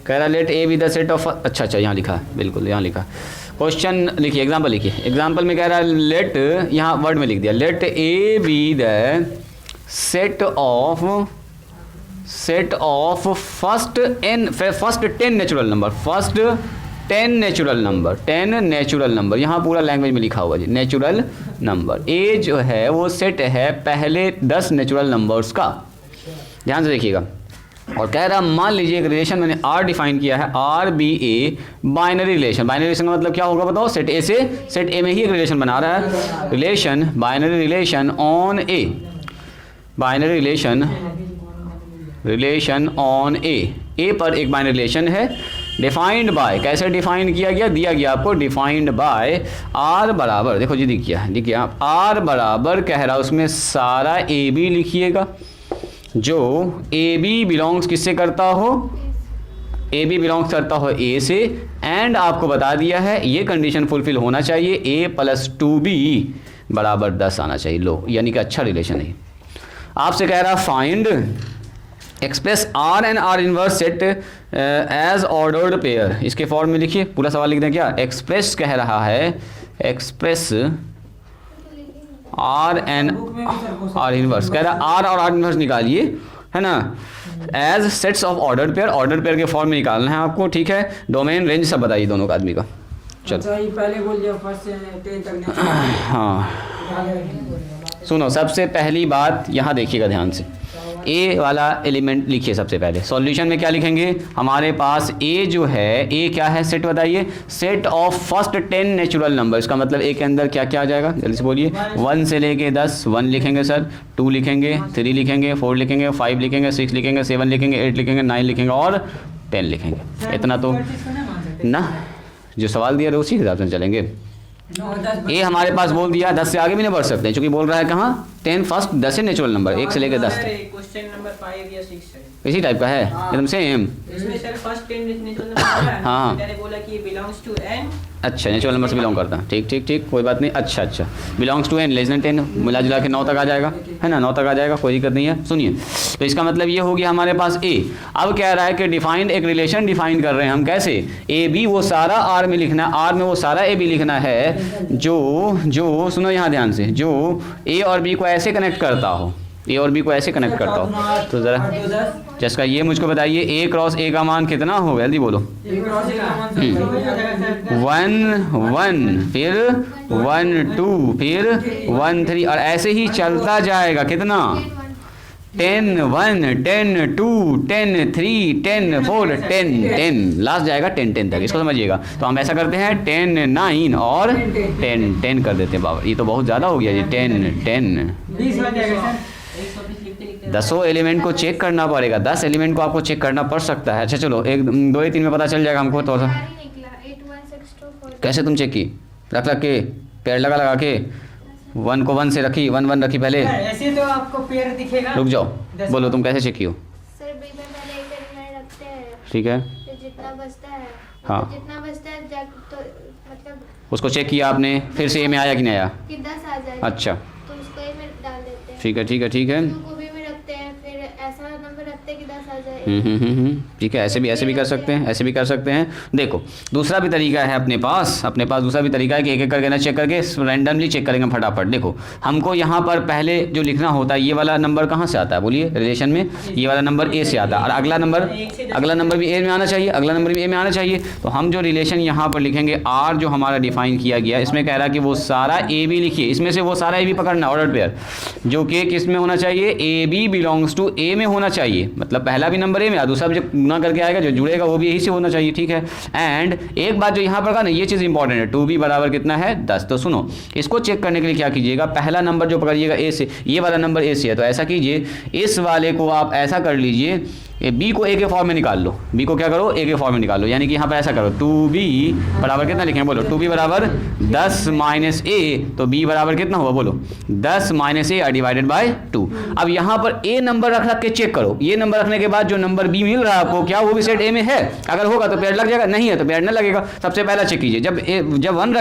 कह रहा let A be the set of, अच्छा अच्छा यहाँ लिखा है, बिल्कुल यहाँ लिखा, क्वेश्चन लिखिए, एग्जाम्पल लिखिए, एग्जाम्पल में कह रहा है लेट, यहाँ वर्ड में लिख दिया, let A be the set of first 10 natural number, first 10 natural number, यहाँ पूरा लैंग्वेज में लिखा हुआ जी, नेचुरल नंबर, ए जो है वो सेट है पहले 10 नेचुरल नंबर्स का, ध्यान से देखिएगा, और कह रहा मान लीजिए एक रिलेशन मैंने आर डिफाइन किया है, R be a binary relation, binary relation का मतलब क्या होगा बताओ, सेट ए से सेट ए में ही एक रिलेशन बना रहा है, relation binary relation on A, binary relation on A पर एक बाइनरी रिलेशन है, डिफाइंड बाय, कैसे डिफाइन किया गया, दिया गया आपको, डिफाइंड बाय आर बराबर, देखो जी देखिए आप, आर बराबर कह रहा उसमें सारा ए बी लिखिएगा, जो ए बी बिलोंग्स किससे करता हो, ए बी बिलोंग्स करता हो ए से, एंड आपको बता दिया है ये कंडीशन फुलफिल होना चाहिए ए प्लस 2b बराबर 10 आना चाहिए। लो यानी कि अच्छा रिलेशन है। आपसे कह रहा find express R and R inverse set as ordered pair. इसके फॉर्म में लिखिए, पूरा सवाल लिख दें क्या। एक्सप्रेस कह रहा है express R and R inverse, कह रहा है आर और आर इनवर्स निकालिए, है ना, as sets of ordered pair. Ordered pair के फॉर्म में निकालना है आपको, ठीक है। डोमेन रेंज सब बताइए दोनों का आदमी का। चलो अच्छा, ये पहले बोल दिया फर्स्ट से 10 तक। हाँ सुनो, सबसे पहली बात यहाँ देखिएगा ध्यान से, ए वाला एलिमेंट लिखिए सबसे पहले। सॉल्यूशन में क्या लिखेंगे, हमारे पास ए जो है, ए क्या है, सेट बताइए, set of first 10 natural number. इसका मतलब ए के अंदर क्या क्या आ जाएगा, जल्दी से बोलिए। 1 से लेके 10, 1 लिखेंगे सर, 2 लिखेंगे, 3 लिखेंगे, 4 लिखेंगे, 5 लिखेंगे, 6 लिखेंगे, 7 लिखेंगे, 8 लिखेंगे, 9 लिखेंगे और 10 लिखेंगे। इतना तो ना, जो सवाल दिया था उसी हिसाब से चलेंगे। ए हमारे पास बोल दिया 10 से आगे भी नहीं बढ़ सकते, क्योंकि बोल रहा है कहाँ 10 फर्स्ट 10 है नेचुरल नंबर, 1 से लेकर 10 क्वेश्चन नंबर 5 या 6 है, इसी टाइप का है एकदम सेम। इसमें सर फर्स्ट 10 नेचुरल नंबर है। हाँ। मैंने बोला कि ये बिलोंग्स टू एन। अच्छा, नेचुरल नंबर से बिलोंग करता है, ठीक ठीक ठीक, कोई बात नहीं। अच्छा अच्छा, belongs to N less than 10, मिला जुला के 9 तक आ जाएगा, है ना, 9 तक आ जाएगा, कोई दिक्कत नहीं है। सुनिए, तो इसका मतलब ये हो गया हमारे पास ए। अब कह रहा है कि डिफाइंड, एक रिलेशन डिफाइन कर रहे हैं हम, कैसे, ए बी वो सारा आर में लिखना है, आर में वो सारा ए बी लिखना है जो सुनो यहाँ ध्यान से, जो ए और बी को ऐसे कनेक्ट करता हो, ए और बी को ऐसे कनेक्ट करता हो। तो ज़रा जिसका ये मुझको बताइए, ए क्रॉस ए का मान कितना होगा, जल्दी बोलो। 1 1, फिर 1 2, फिर 1 3, और ऐसे ही चलता जाएगा। कितना, 10 1 10 2 10 3 10 4 10 10, लास्ट जाएगा 10 10 तक, इसको समझिएगा। तो हम ऐसा करते हैं 10 9 और 10 10 कर देते हैं। बाबा ये तो बहुत ज़्यादा हो गया जी, 10 10। 20 बन जाएगा सर। 10 एलिमेंट को चेक करना पड़ेगा, 10 एलिमेंट को आपको चेक करना पड़ सकता है। अच्छा चलो, 1 2 3 में पता चल जाएगा हमको। तो कैसे तुम चेक की, रख रख के, पेड़ लगा लगा के, 1 को 1 से रखी, 1 1 रखी पहले। ऐसे तो आपको पेड़ दिखेगा। रुक जाओ, बोलो तुम कैसे चेक की हो। सर बी में पहले एक एलिमेंट रखते हैं, ठीक है, फिर जितना बचता है, हाँ। मतलब जितना बचता है तो मतलब उसको चेक किया आपने, फिर से ए में आया कि नहीं आया। कि 10 आ जाए, अच्छा तो उसको ए में डाल देते हैं। ठीक है ठीक है ठीक है, को बी में रखते हैं, फिर ऐसा नंबर रखते हैं कि 10 आ जाए। ठीक है, ऐसे भी कर सकते हैं, ऐसे भी कर सकते हैं। देखो दूसरा भी तरीका है अपने पास दूसरा भी तरीका है कि एक एक करके ना चेक करके रैंडमली चेक करेंगे फटाफट। देखो हमको यहाँ पर पहले जो लिखना होता है, ये वाला नंबर कहाँ से आता है बोलिए, रिलेशन में ये वाला नंबर ए से आता है, और अगला नंबर भी ए में आना चाहिए, अगला नंबर भी ए में आना चाहिए। तो हम जो रिलेशन यहाँ पर लिखेंगे, आर जो हमारा डिफाइन किया गया, इसमें कह रहा है कि वो सारा ए बी लिखिए, इसमें से वो सारा ए बी पकड़ना, ऑर्डर पेयर, जो कि किस में होना चाहिए, ए बी बिलोंग्स टू ए में होना चाहिए। मतलब पहला भी नंबर ए में, दूसरा जो गुना करके आएगा, जो जुड़ेगा वो भी यही से होना चाहिए, ठीक है। एंड एक बात जो यहाँ पर का ना, ये चीज़ इंपॉर्टेंट है, 2b बराबर कितना है 10। तो सुनो, इसको चेक करने के लिए क्या कीजिएगा, पहला नंबर जो पकड़िएगा ए से, ये वाला नंबर ए से है, तो ऐसा कीजिए, इस वाले को आप ऐसा कर लीजिए, बी को ए के फॉर्म में निकाल लो, बी को क्या करो, ए के फॉर्म में निकाल लो। यानी कि यहाँ पर ऐसा करो, 2b बराबर कितना लिखें, बोलो 2b बराबर 10 माइनस ए, तो b बराबर कितना हुआ, बोलो 10 माइनस ए डिवाइडेड बाय 2। अब यहाँ पर ए नंबर रख के चेक करो, ये नंबर रखने के बाद जो नंबर बी मिल रहा है आपको, क्या वो भी सेट ए में है, अगर होगा तो पेड़ लग जाएगा, नहीं है तो पेड़ न लगेगा। सबसे पहला चेक कीजिए, जब 1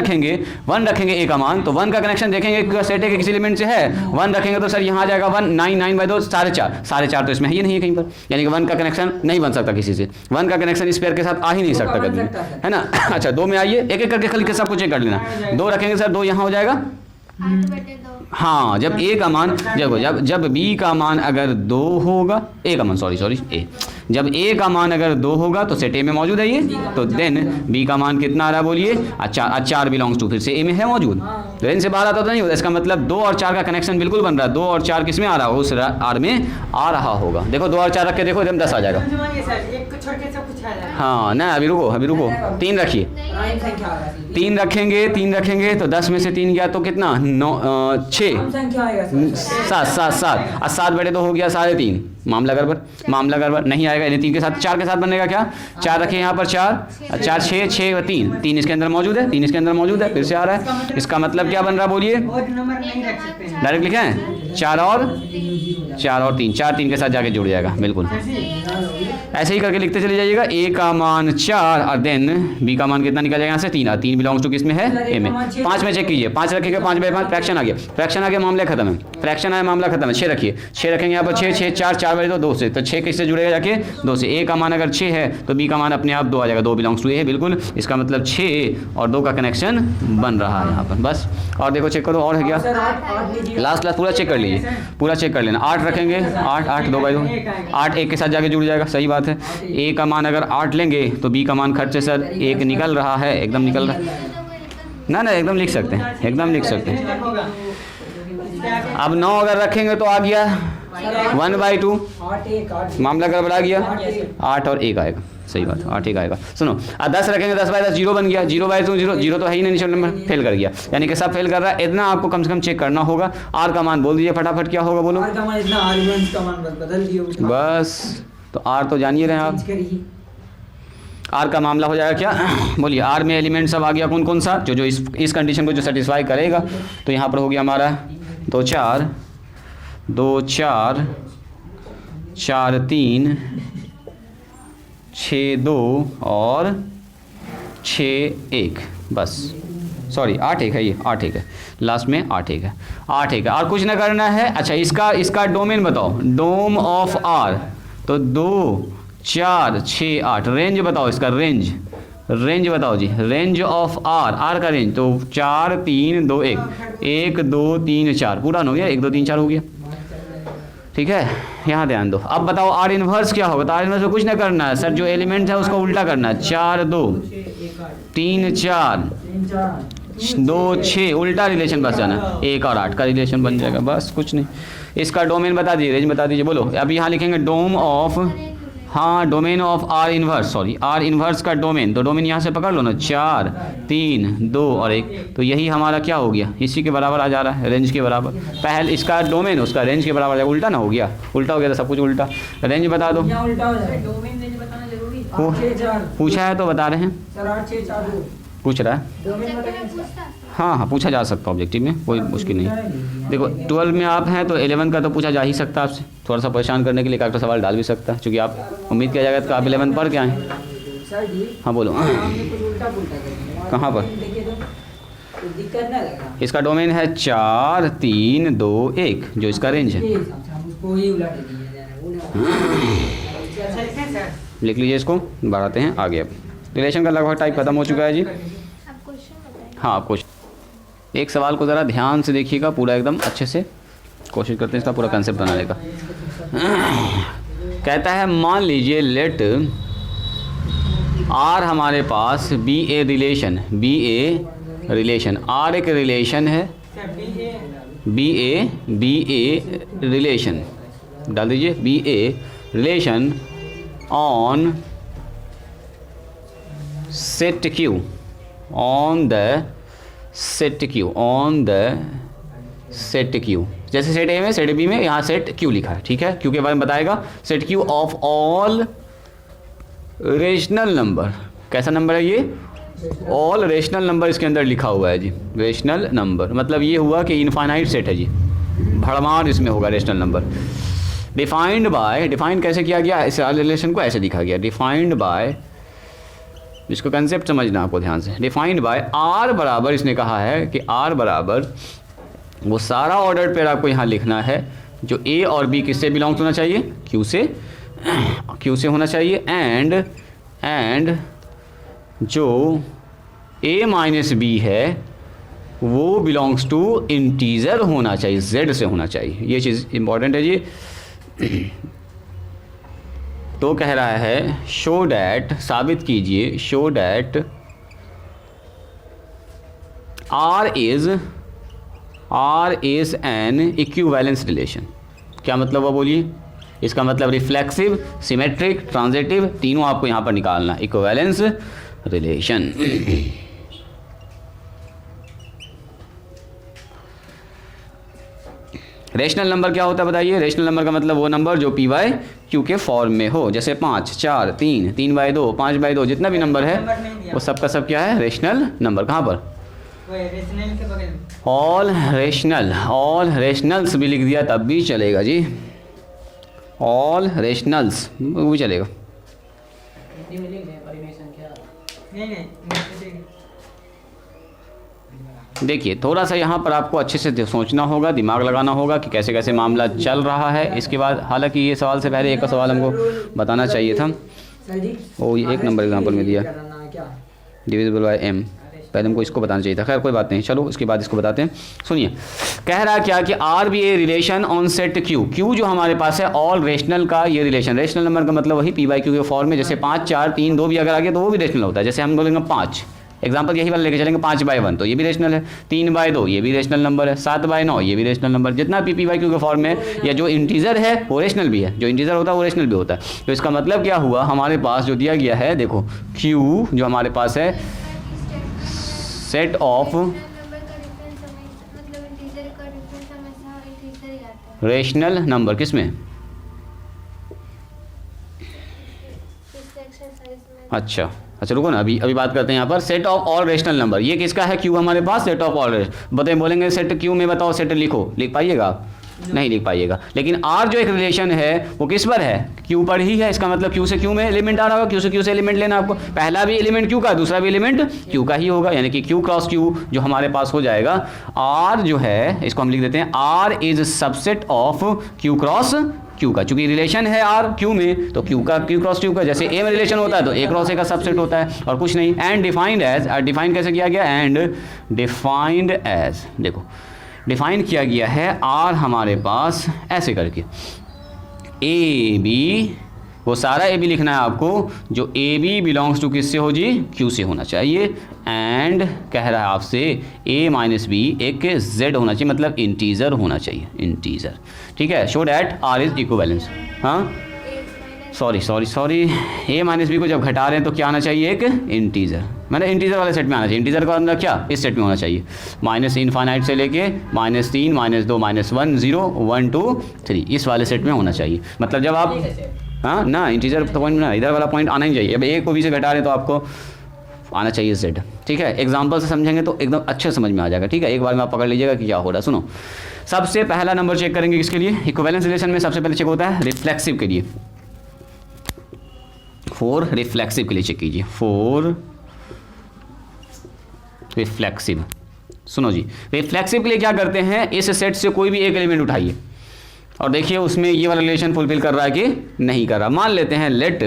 रखेंगे ए का मान, तो 1 का कनेक्शन देखेंगे सेट ए के किसी एलिमेंट से है, 1 रखेंगे तो सर यहाँ आ जाएगा 1 9 9 बाय 2 4.5 तो इसमें है ही नहीं है कहीं पर, यानी कि 1 का कनेक्शन नहीं बन सकता किसी से, 1 का कनेक्शन इस पेयर के साथ आ ही नहीं सकता कभी, है ना। अच्छा 2 में आइए, एक एक करके खाली सब कुछ चेक कर लेना। 2 रखेंगे सर, 2 यहाँ हो जाएगा, 8/2। हाँ, जब ए का मान जब बी का मान अगर 2 होगा, ए का मान सॉरी ए, जब ए का मान अगर 2 होगा तो सेट ए में मौजूद है ये, तो देन बी का मान कितना आ रहा है बोलिए, 4 बिलोंग्स टू, फिर से ए में है मौजूद, तो रेंज से बाहर आता तो नहीं होता। इसका मतलब 2 और 4 का कनेक्शन बिल्कुल बन रहा है, 2 और 4 किस में आ रहा होगा, उस आर में आ रहा होगा। देखो 2 और 4 रख के देखो, एकदम 10 आ जाएगा। हाँ ना, अभी रुको 3 रखिए, 3 रखेंगे तो 10 में से 3 गया तो कितना, 6 7 7 7 और 7/2 हो गया 3.5, मामला गड़बड़ नहीं आएगा। जाएगा, यानी 3 के साथ 4 के साथ बनेगा क्या, 4 रखे यहाँ पर 4 4 6 6 और 3 इसके अंदर मौजूद है, 3 इसके अंदर मौजूद है, फिर से आ रहा है। इसका मतलब क्या बन रहा बोलिए, और नंबर नहीं रख सकते हैं। डायरेक्ट लिखे हैं 4 और 3, 4 3 के साथ जाके जुड़ जाएगा बिल्कुल। ऐसे ही करके लिखते चले जाइएगा। ए का मान 4 और देन बी का मान कितना निकल जाएगा यहाँ से 3, और 3 बिलोंग्स टू किस में है, ए में। 5 में चेक कीजिए, 5 रखिएगा, 5 बाई 5 फ्रैक्शन आ गया, फ्रैक्शन आ गया, मामला खत्म है, फ्रैक्शन आया मामला खत्म है। 6 रखिए, 6 रखेंगे यहाँ पर 6 6 4 4 बजे 2 से, तो 6 किससे जुड़ेगा जाके 2 से। ए का मान अगर 6 है तो बी का मान अपने आप 2 आ जाएगा, 2 बिलोंग्स टू ए है बिल्कुल। इसका मतलब 6 और 2 का कनेक्शन बन रहा है यहाँ पर बस। और देखो चेक करो और है क्या, सर 8 लीजिए। लास्ट पूरा चेक कर लीजिए, पूरा चेक कर लेना। 8 रखेंगे, 8 8 2 बाई 2, 8 1 के साथ जाके जुड़ जाएगा, सही बात है। ए का मान अगर 8 लेंगे तो बी का मान खर्च से सर 1 निकल रहा है, एकदम निकल रहा है ना, एकदम लिख सकते हैं, एकदम लिख सकते हैं। अब 9 अगर रखेंगे तो आ गया 1/2, 8 1 मामला गड़बड़ा गया, 8 और 1 आएगा, सही बात है, 8 1 आएगा। सुनो, अब 10 रखेंगे, 10/10 0 बन गया, 0/2 0, 0 तो है ही नहीं, निचले नंबर फेल कर गया, यानी कि सब फेल कर रहा है। इतना आपको कम से कम चेक करना होगा। आर का मान बोल दीजिए फटाफट, क्या होगा बोलो, आर का मान इतना, आर का मान बदल दियो बस। तो आर तो जानिए रहे आप, करिए। आर का मामला हो जाएगा क्या, बोलिए। आर में एलिमेंट सब आ गया, कौन कौन सा, जो इस कंडीशन को जो सेटिस्फाई करेगा। तो यहाँ पर हो गया हमारा 2 4 2 4 4 3 6 2 और 6 1, बस सॉरी 8 1 है, ये 8 1 है, लास्ट में 8 1 है, 8 1 है। और कुछ ना करना है। अच्छा, इसका डोमेन बताओ, डोम ऑफ आर, तो 2 4 6 8, रेंज बताओ, इसका रेंज बताओ जी, रेंज ऑफ आर का रेंज, तो 4 3 2 1 1 2 3 4 पूरा हो गया, 1 2 3 4 हो गया, ठीक है। यहाँ ध्यान दो। अब बताओ आर इन्वर्स क्या होगा, तो आर इन्वर्स में कुछ ना करना है सर, जो एलिमेंट है उसको उल्टा करना है, 4 2 3 4 2 6, उल्टा रिलेशन बस जाना, 1 और 8 का रिलेशन बन जाएगा, बस कुछ नहीं। इसका डोमेन बता दीजिए, रेंज बता दीजिए, बोलो। अब यहाँ लिखेंगे डोम ऑफ, हाँ domain of R inverse, sorry R inverse का डोमेन, तो डोमेन यहाँ से पकड़ लो ना, 4 3 2 और 1, तो यही हमारा क्या हो गया, इसी के बराबर आ जा रहा है, रेंज के बराबर। पहले इसका डोमेन उसका रेंज के बराबर है, उल्टा ना हो गया, उल्टा हो गया तो सब कुछ उल्टा। रेंज बता दो, यहाँ उल्टा हो जाएगा। डोमेन रेंज बताना जरूरी है। 8 6 4 पूछा है तो बता रहे हैं, सर 8 6 4 2 पूछ रहा है। डोमेन बताइए सर। हाँ पूछा जा सकता ऑब्जेक्टिव में, कोई मुश्किल नहीं। देखो 12 में आप हैं तो 11 का तो पूछा जा ही सकता है आपसे, थोड़ा सा परेशान करने के लिए एक सवाल डाल भी सकता है, क्योंकि आप उम्मीद किया जाएगा तो आप 11 पढ़ के आए। सर जी हाँ बोलो। हमने कुछ उल्टा पुल्टा कर दिया। कहाँ पर? देखिए तो दिक्कत ना लगा। इसका डोमेन है 4 3 2 1, जो इसका रेंज है। ये हिसाब से हम उसको ही उलट दिए। लिख लीजिए इसको, बढ़ाते हैं आगे। अब रिलेशन का लगभग टाइप खत्म हो चुका है जी। आप क्वेश्चन बताइए। हाँ कुछ एक सवाल को ज़रा ध्यान से देखिएगा, पूरा एकदम अच्छे से कोशिश करते हैं इसका पूरा कंसेप्ट बनाने का। कहता है मान लीजिए लेट आर हमारे पास बी ए रिलेशन, आर एक रिलेशन है, बी ए रिलेशन डाल दीजिए, be a relation on set Q, on the set Q, जैसे सेट ए में सेट बी में यहाँ सेट क्यू लिखा है, ठीक है। क्यू के बारे में बताएगा, set Q of all rational number. कैसा नंबर है ये, ऑल रेशनल नंबर इसके अंदर लिखा हुआ है जी। रेशनल नंबर मतलब ये हुआ कि इनफाइनाइट सेट है जी, भड़मार इसमें होगा rational number. Defined by, define कैसे किया गया, इस रिलेशन को ऐसे लिखा गया, डिफाइंड बाय, इसको कंसेप्ट समझना आपको ध्यान से। डिफाइंड बाय आर बराबर, इसने कहा है कि आर बराबर वो सारा ऑर्डर पेयर आपको यहाँ लिखना है जो ए और बी किससे बिलोंग होना चाहिए, क्यू से होना चाहिए, एंड जो ए माइनस बी है वो बिलोंग्स टू इंटीजर होना चाहिए, जेड से होना चाहिए। ये चीज़ इंपॉर्टेंट है जी। तो कह रहा है शो डैट, साबित कीजिए, show that R is an equivalence relation. क्या मतलब हुआ बोलिए, इसका मतलब रिफ्लेक्सिव, सिमेट्रिक, ट्रांजिटिव, तीनों आपको यहाँ पर निकालना, इक्विवेलेंस रिलेशन। रेशनल नंबर क्या होता है बताइए? रेशनल नंबर का मतलब वो नंबर जो पी बाई क्यू के फॉर्म में हो, जैसे 5, 4, 3, 3/2, 5/2, जितना भी नंबर है वो सब का सब क्या है? Rational number. कहाँ पर? रेशनल के बगल में ऑल रेशनल, ऑल रेशनल्स भी लिख दिया तब भी चलेगा जी, ऑल रेशनल्स वो भी चलेगा। हिंदी में लिख दें परिमेय संख्या। नहीं देखिए थोड़ा सा यहाँ पर आपको अच्छे से सोचना होगा, दिमाग लगाना होगा कि कैसे कैसे मामला चल रहा है। इसके बाद हालांकि ये सवाल से पहले एक का सवाल हमको बताना चाहिए था, सर जी वो एक नंबर एग्जाम्पल में दिया, करना है क्या? डिविजिबल बाय एम, पहले हमको इसको बताना चाहिए था। खैर कोई बात नहीं, चलो उसके बाद इसको बताते हैं। सुनिए, कह रहा क्या कि R be a relation on set Q, Q जो हमारे पास है ऑल रेशनल का ये रिलेशन, रेशनल नंबर का मतलब वही पी बाई क्यू के फॉर्म में, जैसे 5, 4, 3, 2 भी अगर आ गया तो वो भी रेशनल होता है। जैसे हम बोलेंगे 5, एग्जाम्पल यही वाला लेके चलेंगे, 5/1 तो ये भी रेशनल है, 3/2 ये भी रेशनल नंबर है, 7/9 ये भी रेशनल नंबर, जितना पी बाई क्यू के फॉर्म में या जो इंटीजर है वो रेशनल भी है, जो इंटीजर होता है वो रेशनल भी होता है। तो इसका मतलब क्या हुआ, हमारे पास जो दिया गया है देखो क्यू जो हमारे पास है सेट ऑफ नंबर का डिफरेंस मतलब इंटीजर का डिफरेंस हमेशा इंटीजर ही आता है। रेशनल नंबर किसमें? इस एक्सरसाइज में अच्छा रुको ना, अभी बात करते हैं यहाँ पर set of all rational number. ये किसका है? क्यू हमारे पास सेट ऑफ ऑल रेशनल। बताइए, बोलेंगे सेट क्यू में बताओ सेट लिखो, लिख पाइएगा आप? नहीं लिख पाइएगा। लेकिन आर जो एक रिलेशन है वो किस पर है? क्यू पर ही है। इसका मतलब क्यू से क्यू में एलिमेंट आ रहा होगा, क्यू से क्यू से एलिमेंट लेना आपको, पहला भी एलिमेंट क्यू का, दूसरा भी एलिमेंट क्यू का ही होगा, यानी कि क्यू क्रॉस क्यू जो हमारे पास हो जाएगा। आर जो है इसको हम लिख देते हैं R is subset of Q cross Q का, चूंकि रिलेशन है आर क्यू में तो क्यू का क्यू क्रॉस क्यू का, जैसे ए में रिलेशन होता है तो ए क्रॉस ए का सबसेट होता है और कुछ नहीं। एंड डिफाइंड एज, डिफाइन कैसे किया गया? एंड डिफाइंड एज, देखो डिफाइन किया गया है आर हमारे पास ऐसे करके, ए बी, वो सारा ए बी लिखना है आपको, जो ए बी बिलोंग्स टू किससे हो जी? क्यू से होना चाहिए। एंड कह रहा है आपसे ए माइनस बी एक जेड होना चाहिए, मतलब इंटीजर होना चाहिए, इंटीजर, ठीक है। Show that R is equivalence. हाँ सॉरी, ए माइनस बी को जब घटा रहे हैं तो क्या आना चाहिए? एक इंटीजर, मैंने इंटीजर वाले सेट में आना चाहिए। इंटीजर का अंदर क्या? इस सेट में होना चाहिए, माइनस इनफाइनाइट से लेके -3, -2, -1, 0, 1, 2, 3 इस वाले सेट में होना चाहिए। मतलब जब आप हाँ ना इंटीजर तो पॉइंट ना, इधर वाला पॉइंट आना ही चाहिए। अब ए को बी से घटा रहे हैं तो आपको आना चाहिए जेड, ठीक है। एग्जाम्पल से समझेंगे तो एकदम अच्छे समझ में आ जाएगा, ठीक है। एक बार में आप पकड़ लीजिएगा कि क्या हो रहा है। सुनो, सबसे पहला नंबर चेक करेंगे किसके लिए? इक्विवेलेंस रिलेशन में सबसे पहले चेक होता है रिफ्लेक्सिव के लिए। 4 रिफ्लेक्सिव के लिए चेक कीजिए, 4 रिफ्लेक्सिव। सुनो जी, रिफ्लेक्सिव के लिए क्या करते हैं? इस सेट से कोई भी एक एलिमेंट उठाइए और देखिए उसमें ये वाला रिलेशन फुलफिल कर रहा है कि नहीं कर रहा। मान लेते हैं लेट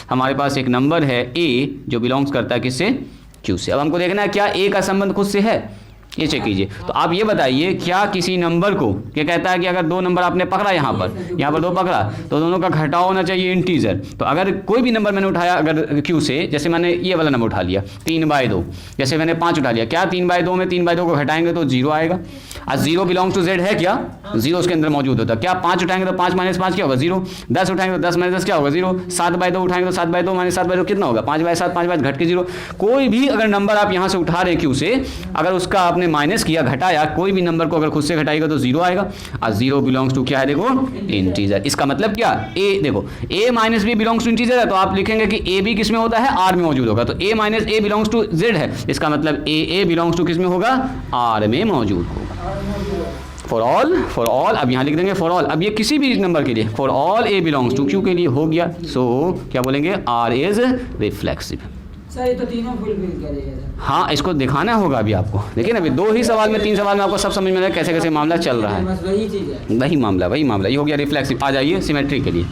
हमारे पास एक नंबर है ए जो बिलोंग्स करता है किससे? क्यू से। अब हमको देखना है क्या ए का संबंध खुद से है, ये चेक कीजिए। तो आप ये बताइए क्या किसी नंबर को क्या कहता है कि अगर 2 नंबर आपने पकड़ा यहाँ पर 2 पकड़ा तो दोनों का घटाव होना चाहिए इंटीजर। तो अगर कोई भी नंबर मैंने उठाया अगर क्यू से, जैसे मैंने ये वाला नंबर उठा लिया 3/2, जैसे मैंने 5 उठा लिया, क्या 3/2 में 3/2 को घटाएंगे तो 0 आएगा। और 0 बिलोंग्स टू जेड है क्या? 0 उसके अंदर मौजूद होता है। क्या 5 उठाएंगे तो 5 - 5 क्या होगा? 0। 10 उठाएंगे तो 10 - 10 क्या होगा? 0। 7/2 उठाएंगे तो 7/2 - 7/2 कितना होगा? 5/7, 5/7 घट के 0। कोई भी अगर नंबर आप यहाँ से उठा रहे हैं क्यू से, अगर उसका आपने माइनस किया, घटाया, कोई भी नंबर को अगर खुद से घटाएगा तो 0 आएगा। और 0 बिलोंग्स टू क्या है? देखो इंटीजर। इसका मतलब क्या? ए देखो A minus B belongs to integer है तो आप लिखेंगे कि ए बी किस में होता है? आर में मौजूद होगा। तो A minus A belongs to Z है, इसका मतलब ए बिलोंग्स टू किस में होगा? आर में मौजूद होगा। फॉर ऑल अब यहाँ लिख देंगे फॉर ऑल। अब ये किसी भी नंबर के लिए for all A belongs to Q के लिए हो गया। सो क्या बोलेंगे? R is reflexive. सर ये तो तीनों फुलफिल करेगा। हाँ इसको दिखाना होगा अभी आपको। देखिए ना अभी 2 ही सवाल में 3 सवाल में आपको सब समझ में आ रहा है कैसे कैसे मामला चल रहा है। बस वही चीज़ है, वही मामला ये हो गया रिफ्लेक्सिव। आ जाइए सिमेट्री के लिए।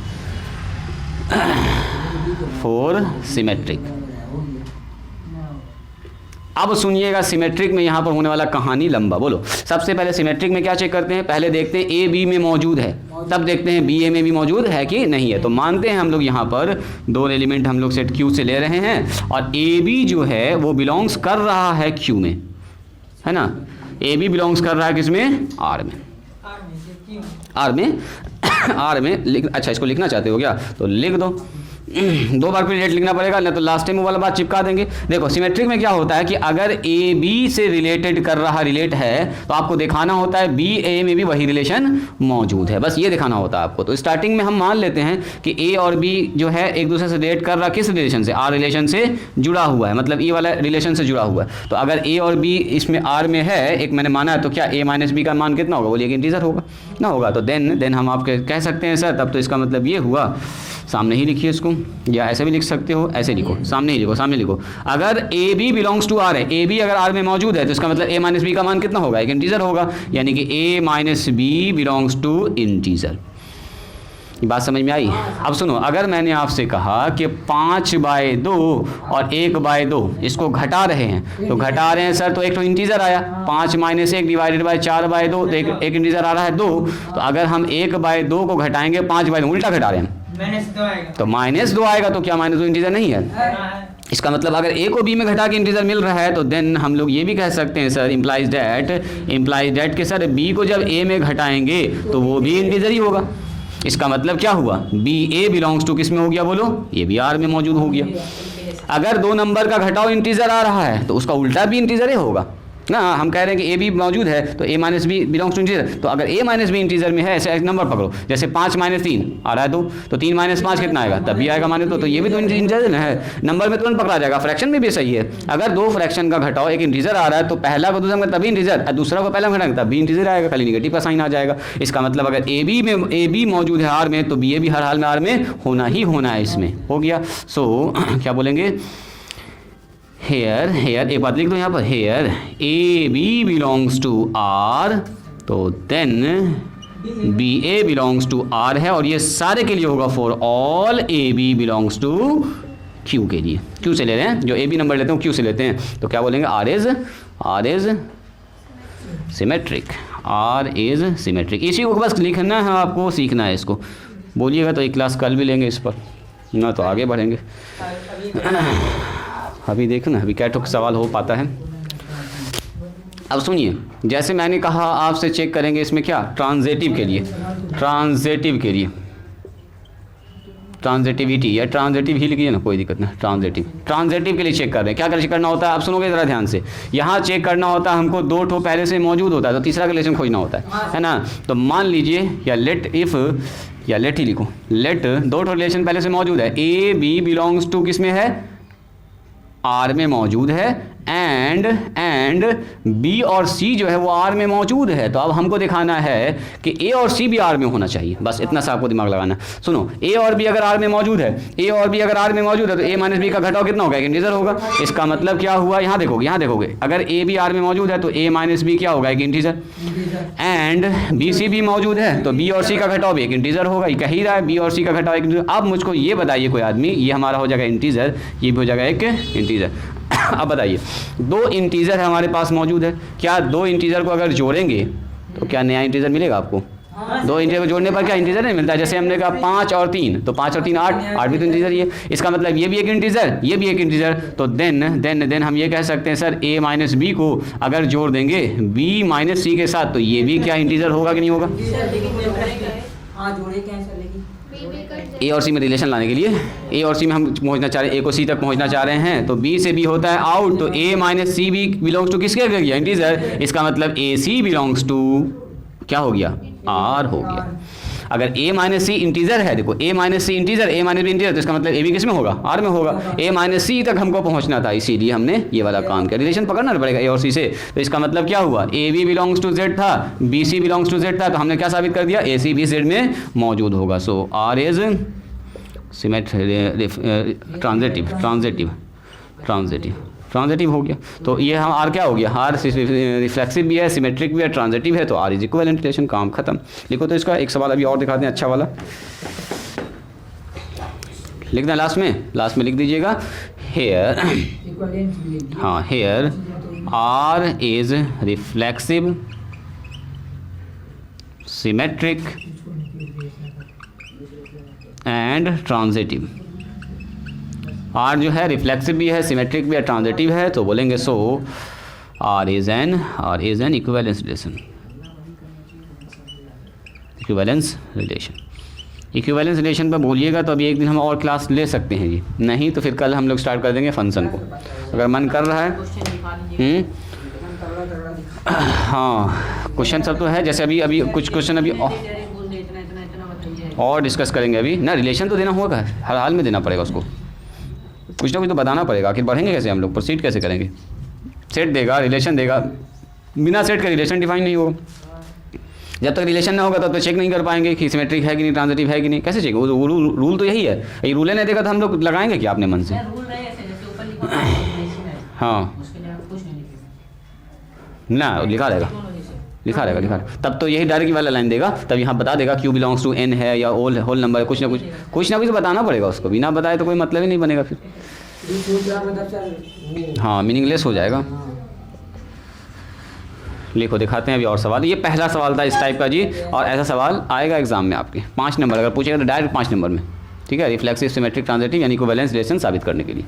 4 सिमेट्रिक। अब सुनिएगा सिमेट्रिक में यहाँ पर होने वाला कहानी लंबा। बोलो, सबसे पहले सिमेट्रिक में क्या चेक करते हैं? पहले देखते हैं ए बी में मौजूद है, तब देखते हैं बी ए में भी मौजूद है कि नहीं है। तो मानते हैं हम लोग यहाँ पर 2 एलिमेंट हम लोग सेट क्यू से ले रहे हैं और ए बी जो है वो बिलोंग्स कर रहा है क्यू में, है ना। ए बी बिलोंग्स कर रहा है किसमें? आर में। आर में अच्छा इसको लिखना चाहते हो क्या? तो लिख दो। दो बार रिलेट लिखना पड़ेगा, नहीं तो लास्ट टाइम वो वाला बात चिपका देंगे। देखो सिमेट्रिक में क्या होता है कि अगर ए बी से रिलेटेड कर रहा रिलेट है तो आपको दिखाना होता है बी ए में भी वही रिलेशन मौजूद है, बस ये दिखाना होता है आपको। तो स्टार्टिंग में हम मान लेते हैं कि ए और बी जो है एक दूसरे से रिलेट कर रहा, किस रिलेशन से, आर रिलेशन से जुड़ा हुआ है, मतलब ये वाला रिलेशन से जुड़ा हुआ है। तो अगर ए और बी इसमें आर में है, एक मैंने माना है, तो क्या ए माइनस बी का मान कितना होगा, बोलिए कि इंटीजर होगा ना, होगा। तो देन हम आपके कह सकते हैं सर तब तो इसका मतलब ये हुआ, सामने ही लिखिए इसको, या ऐसे भी लिख सकते हो, ऐसे लिखो, सामने ही लिखो, सामने लिखो। अगर A B belongs to R है, ए बी अगर आर में मौजूद है तो इसका मतलब ए माइनस बी का मान कितना होगा, एक इंटीजर होगा, यानी कि A minus B belongs to integer. ये बात समझ में आई? अब सुनो, अगर मैंने आपसे कहा कि 5/2 और 1/2 इसको घटा रहे हैं, तो घटा रहे हैं सर तो एक तो इंटीजर आया, 5 - 1 डिवाइडेड बाय 4/2, तो एक इंटीजर आ रहा है 2। तो अगर हम 1/2 को घटाएंगे 5/2, उल्टा घटा रहे हैं -2 आएगा, तो -2 आएगा। तो क्या -2 इंटीजर नहीं है? इसका मतलब अगर ए को बी में घटा के इंटीजर मिल रहा है तो देन हम लोग ये भी कह सकते हैं सर इम्प्लाइज दैट कि सर बी को जब ए में घटाएंगे तो वो भी इंटीजर ही होगा। इसका मतलब क्या हुआ, बी ए बिलोंग्स टू किस में हो गया, बोलो, ये भी आर में मौजूद हो गया। अगर 2 नंबर का घटाओ इंटीजर आ रहा है तो उसका उल्टा भी इंटीजर ही होगा ना। हम कह रहे हैं कि ए बी मौजूद है तो A minus B belongs to integer, तो अगर ए माइनस बी इंटीजर में है, ऐसे एक नंबर पकड़ो, जैसे 5 - 3 आ रहा है 2, तो 3 - 5 कितना आएगा, तब भी आएगा माने तो ये भी तो इंटीजर है, नंबर में तुरंत पकड़ा जाएगा। फ्रैक्शन में भी सही है, अगर 2 फ्रैक्शन का घटाओ, एक इंटीजर आ रहा है तो पहला को दूसरा में तभी इंटीजर, दूसरा को पहला में घटाएंगे तब भी इंटीजर आएगा, खाली निगेटिव का साइन आ जाएगा। इसका मतलब अगर ए बी मौजूद है आर में तो बी ए भी हर हाल में आर में होना ही होना है, इसमें हो गया। सो क्या बोलेंगे, हेयर एक बात लिख दो यहाँ पर, here A B belongs to R, तो then B A belongs to R है, और ये सारे के लिए होगा for all A B belongs to Q के लिए। क्यू से ले रहे हैं, जो ए बी नंबर लेते हैं क्यू से लेते हैं, तो क्या बोलेंगे, R is symmetric, R is symmetric. इसी को बस लिखना है आपको, सीखना है इसको, बोलिएगा तो एक क्लास कल भी लेंगे इस पर ना, तो आगे बढ़ेंगे। अभी देखो ना, अभी क्या ठोक सवाल हो पाता है। अब सुनिए, जैसे मैंने कहा आपसे चेक करेंगे इसमें क्या, ट्रांजिटिव के लिए ट्रांजिटिविटी या ट्रांजिटिव ही लिखिए ना, कोई दिक्कत नहीं, ट्रांजिटिव के लिए चेक कर रहे हैं। क्या चेक करना होता है, आप सुनोगे ज़रा ध्यान से, यहाँ चेक करना होता है हमको 2 ठो पहले से मौजूद होता है, तो तीसरा रिलेशन खोजना होता है ना। तो मान लीजिए, या लेट ही लिखो, लेट 2 ठो रिलेशन पहले से मौजूद है, ए बी बिलोंग्स टू किस में है, आर में मौजूद है, एंड बी और सी जो है वो आर में मौजूद है। तो अब हमको दिखाना है कि ए और सी भी आर में होना चाहिए, बस इतना सा आपको दिमाग लगाना। सुनो, ए और बी अगर आर में मौजूद है, तो ए माइनस बी का घटाव कितना होगा, एक इंटीजर होगा। इसका मतलब क्या हुआ, यहाँ देखोगे अगर ए बी आर में मौजूद है तो ए माइनस बी क्या होगा, एक इंटीजर, एंड बी सी भी मौजूद है तो बी और सी का घटाव भी एक इंटीजर होगा। ये कह ही रहा है बी और सी का घटाव एक इंटीजर। अब मुझको ये बताइए कोई आदमी, ये हमारा हो जाएगा इंटीजर, ये भी हो जाएगा एक इंटीजर। अब बताइए, 2 इंटीजर है हमारे पास मौजूद है, क्या 2 इंटीजर को अगर जोड़ेंगे तो क्या नया इंटीजर मिलेगा आपको? 2 इंटीजर को जोड़ने पर क्या इंटीजर नहीं मिलता है? जैसे हमने कहा 5 और 3, तो 5 और 3 8 भी तो इंटीजर ही है। इसका मतलब ये भी एक इंटीजर, ये भी एक इंटीजर। तो देन हम ये कह सकते हैं सर ए माइनस बी को अगर जोड़ देंगे बी माइनस सी के साथ तो ये भी क्या इंटीजर होगा कि नहीं होगा? ए और सी में रिलेशन लाने के लिए, ए और सी में हम पहुंचना चाह रहे हैं, ए को सी तक पहुंचना चाह रहे हैं, तो बी से बी होता है आउट, तो A minus C B belongs to किसके हो गया, इंटीजर। इसका मतलब ए सी बिलोंग्स टू क्या हो गया, आर हो गया। अगर ए माइनस सी इंटीजर है, देखो A minus C integer, A minus B integer, तो इसका मतलब ए बी किस में होगा, आर में होगा। ए माइनस सी तक हमको पहुंचना था, इसीलिए हमने ये वाला काम किया, रिलेशन पकड़ना पड़ेगा ए और सी से। तो इसका मतलब क्या हुआ, A B belongs to Z था, B C belongs to Z था, तो हमने क्या साबित कर दिया, ए सी भी जेड में मौजूद होगा। सो आर इज ट्रांजिटिव हो गया। तो ये हम आर क्या हो गया, आर रिफ्लेक्सिव भी है, सिमेट्रिक भी है, ट्रांजिटिव है, तो आर इज इक्विवेलेंट रिलेशन, काम खत्म। लिखो तो इसका एक सवाल अभी और दिखाते हैं, अच्छा वाला लिखना लास्ट में लिख दीजिएगा, हेयर, हाँ, here R is reflexive, symmetric and transitive. R जो है रिफ्लेक्सिव भी है, सिमेट्रिक भी है, ट्रांजिटिव है, तो बोलेंगे so R is an equivalence relation, equivalence relation पर बोलिएगा तो अभी एक दिन हम और क्लास ले सकते हैं जी, नहीं तो फिर कल हम लोग स्टार्ट कर देंगे फंक्शन को, अगर मन कर रहा है। क्वेश्चन दिखा दीजिए। हाँ क्वेश्चन सब तो है, जैसे अभी अभी कुछ क्वेश्चन अभी बोल दे इतना इतना इतना बताइए। और डिस्कस करेंगे अभी ना। रिलेशन तो देना होगा, हर हाल में देना पड़ेगा उसको, कुछ ना कुछ तो बताना पड़ेगा, आखिर बढ़ेंगे कैसे हम लोग, प्रोसीड कैसे करेंगे। सेट देगा, रिलेशन देगा, बिना सेट के रिलेशन डिफाइन नहीं होगा। जब तक रिलेशन ना होगा तब तक चेक नहीं कर पाएंगे कि सिमेट्रिक है कि नहीं, ट्रांजिटिव है कि नहीं, कैसे चेक। रूल तो यही है, ये रूल नहीं देगा तो हम लोग लगाएंगे क्या अपने मन से। रूल नहीं ऐसे जैसे ऊपर लिखा है हाँ उसके लिए कुछ नहीं लिखेगा ना, लिखा रहेगा, लिखा रहेगा। तब तो यही डायरेक्ट वाला लाइन देगा, तब यहाँ बता देगा क्यू बिलोंग्स टू एन है या होल नंबर है, कुछ ना कुछ बताना पड़ेगा उसको, बिना बताए तो कोई मतलब ही नहीं बनेगा फिर। हाँ मीनिंगलेस हो जाएगा। लिखो दिखाते हैं अभी और सवाल। ये पहला सवाल था इस टाइप का जी, और ऐसा सवाल आएगा एग्जाम में आपके 5 नंबर, अगर पूछेगा तो डायरेक्ट 5 नंबर में, ठीक है। रिफ्लेक्सिव सिमेट्रिक ट्रांजिटिव यानी इक्विवेलेंस रिलेशन साबित करने के लिए।